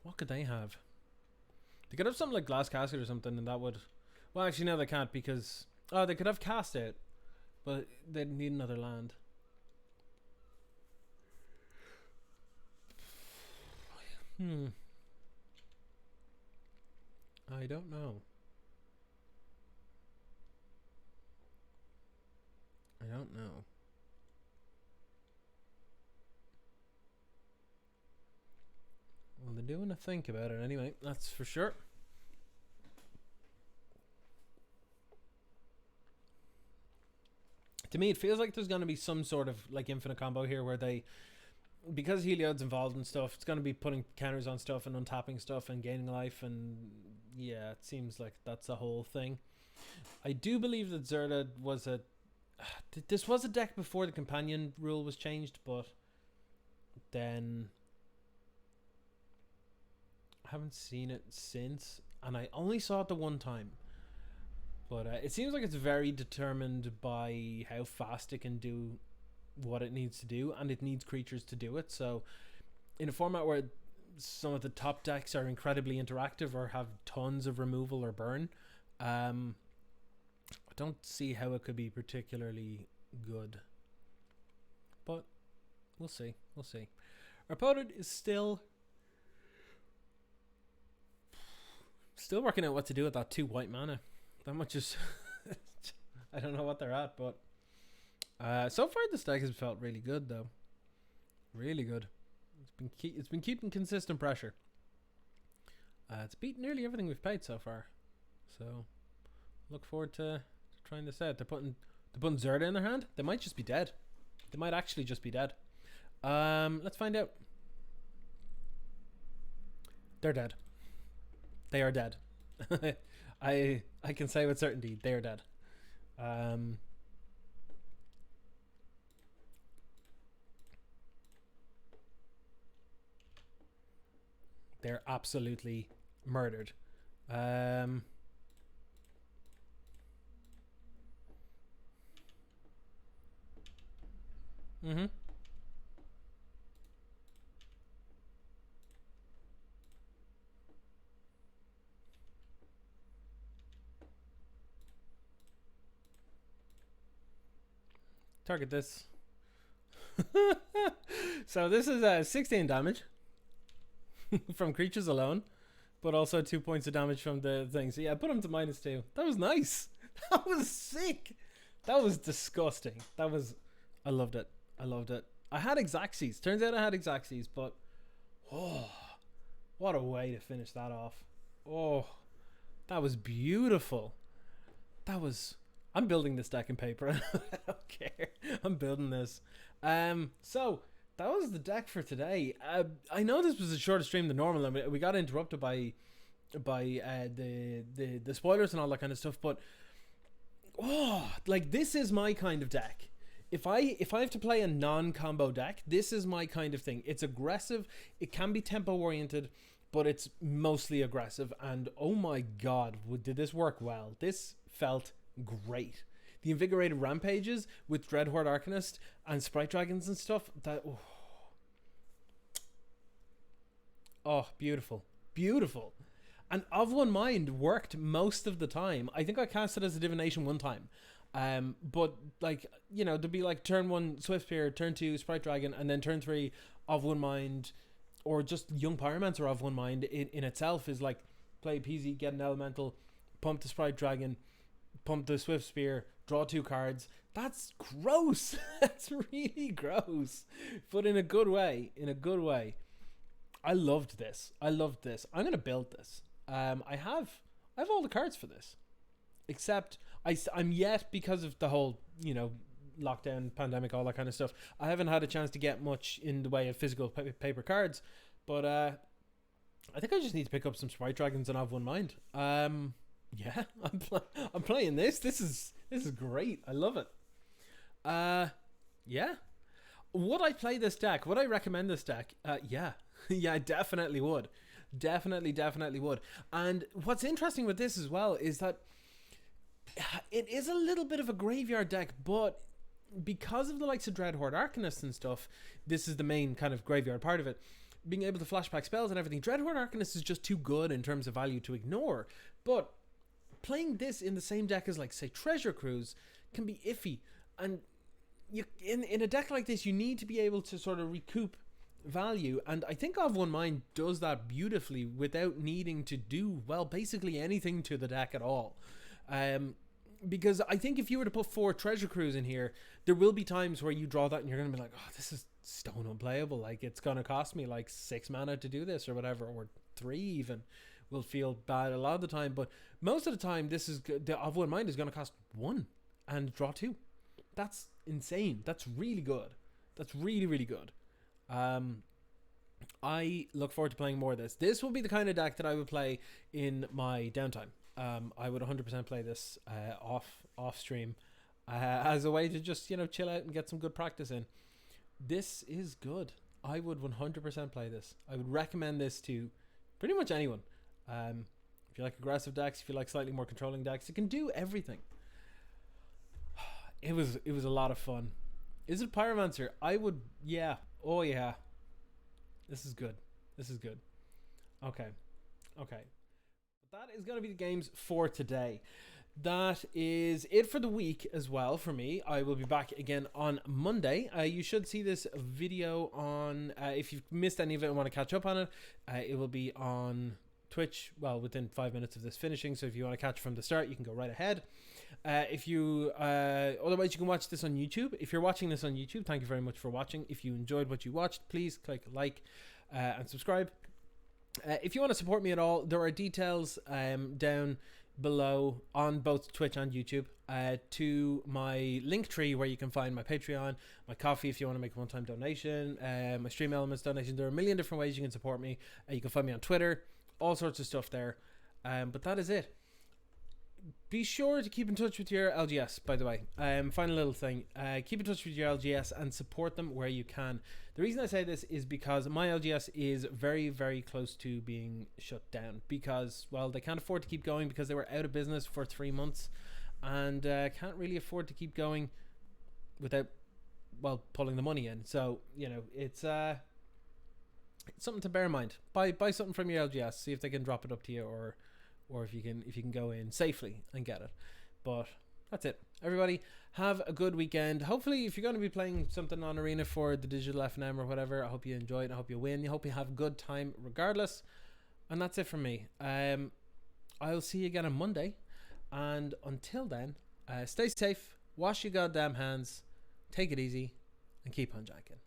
What could they have? They could have something like Glass Casket or something, and that would... Well, actually, no, they can't, because... Oh, they could have Cast Out, but they'd need another land. I don't know. I don't know. Well, they're doing a think about it anyway, that's for sure. To me, it feels like there's going to be some sort of like infinite combo here where they, because Heliod's involved in stuff, it's going to be putting counters on stuff and untapping stuff and gaining life, and yeah, it seems like that's a whole thing. I do believe that Zerda was a... This was a deck before the companion rule was changed, but then I haven't seen it since, and I only saw it the one time. But it seems like it's very determined by how fast it can do what it needs to do, and it needs creatures to do it. So in a format where some of the top decks are incredibly interactive or have tons of removal or burn, I don't see how it could be particularly good. But we'll see. We'll see. Our opponent is still working out what to do with that 2 white mana. That much is... I don't know what they're at, but... so far this deck has felt really good, though. Really good. It's been keeping consistent pressure. It's beaten nearly everything we've played so far. So, look forward to trying this out. They're putting Zerda in their hand. They might just be dead. They might actually just be dead. Let's find out. They're dead. They are dead. I can say with certainty they are dead. They're absolutely murdered. Target this. So this is 16 damage from creatures alone, but also 2 points of damage from the thing. So yeah, put him to -2. That was nice. That was sick. That was disgusting. I loved it. I loved it. I had Xaxes. Turns out I had Xaxes, but oh, what a way to finish that off. Oh, that was beautiful. I'm building this deck in paper. I don't care. I'm building this. So that was the deck for today. I know this was a shorter stream than normal, and we got interrupted by the spoilers and all that kind of stuff. But like, this is my kind of deck. If I have to play a non-combo deck, this is my kind of thing. It's aggressive. It can be tempo oriented, but it's mostly aggressive. And oh my god, did this work well? This felt great. The Invigorated Rampages with Dreadhorde Arcanist and Sprite Dragons and stuff, that beautiful. Beautiful. And Of One Mind worked most of the time. I think I cast it as a divination one time. But like, you know, there'd be like turn 1 Swiftspear, turn 2 Sprite Dragon, and then turn 3 Of One Mind, or just Young Pyromancer Of One Mind in itself is like play PZ, get an elemental, pump the Sprite Dragon, pump the Swiftspear, draw 2 cards. That's gross. That's really gross, but in a good way. I loved this. I'm gonna build this. I have all the cards for this, except I'm yet, because of the whole, you know, lockdown, pandemic, all that kind of stuff, I haven't had a chance to get much in the way of physical paper cards. But I think I just need to pick up some Sprite Dragons and Of One Mind. Yeah, I'm playing this. This is great. I love it. Yeah. Would I play this deck? Would I recommend this deck? Yeah. Yeah, I definitely would. Definitely would. And what's interesting with this as well is that it is a little bit of a graveyard deck, but because of the likes of Dreadhorde Arcanist and stuff, this is the main kind of graveyard part of it. being able to flashback spells and everything. Dreadhorde Arcanist is just too good in terms of value to ignore. But playing this in the same deck as, like, say, Treasure Cruise can be iffy. And you in a deck like this, you need to be able to sort of recoup value. And I think Of One Mind does that beautifully without needing to do, well, basically anything to the deck at all. Because I think if you were to put 4 Treasure Cruise in here, there will be times where you draw that and you're going to be like, oh, this is stone unplayable. Like, it's going to cost me like 6 mana to do this or whatever, or 3 even. Will feel bad a lot of the time, but most of the time this is the Of One Mind is going to cost 1 and draw 2. That's insane. That's really good. That's really, really good. I look forward to playing more of this. This will be the kind of deck that I would play in my downtime. I would 100% play this off stream as a way to just, you know, chill out and get some good practice in. This is good. I would 100% play this. I would recommend this to pretty much anyone. If you like aggressive decks, if you like slightly more controlling decks, it can do everything. It was a lot of fun. Izzet Pyromancer, I would, yeah. Oh yeah. This is good. This is good. Okay. That is going to be the games for today. That is it for the week as well for me. I will be back again on Monday. You should see this video on, if you've missed any of it and want to catch up on it, it will be on Twitch, well, within 5 minutes of this finishing. So if you want to catch it from the start, you can go right ahead. Otherwise you can watch this on YouTube. If you're watching this on YouTube, thank you very much for watching. If you enjoyed what you watched, please click like and subscribe. If you want to support me at all, there are details down below on both Twitch and YouTube to my link tree, where you can find my Patreon, my coffee if you want to make a one-time donation, my Stream Elements donation. There are a million different ways you can support me. You can find me on Twitter, all sorts of stuff there. But that is it. Be sure to keep in touch with your LGS, by the way. Final little thing. Keep in touch with your LGS and support them where you can. The reason I say this is because my LGS is very, very close to being shut down. Because, well, they can't afford to keep going because they were out of business for 3 months. And can't really afford to keep going without, well, pulling the money in. So, you know, it's something to bear in mind. Buy something from your LGS. See if they can drop it up to you, or if you can go in safely and get it. But that's it. Everybody, have a good weekend. Hopefully, if you're going to be playing something on Arena for the digital FNM or whatever, I hope you enjoy it. I hope you win. I hope you have a good time regardless. And that's it from me. I'll see you again on Monday. And until then, stay safe. Wash your goddamn hands. Take it easy. And keep on jacking.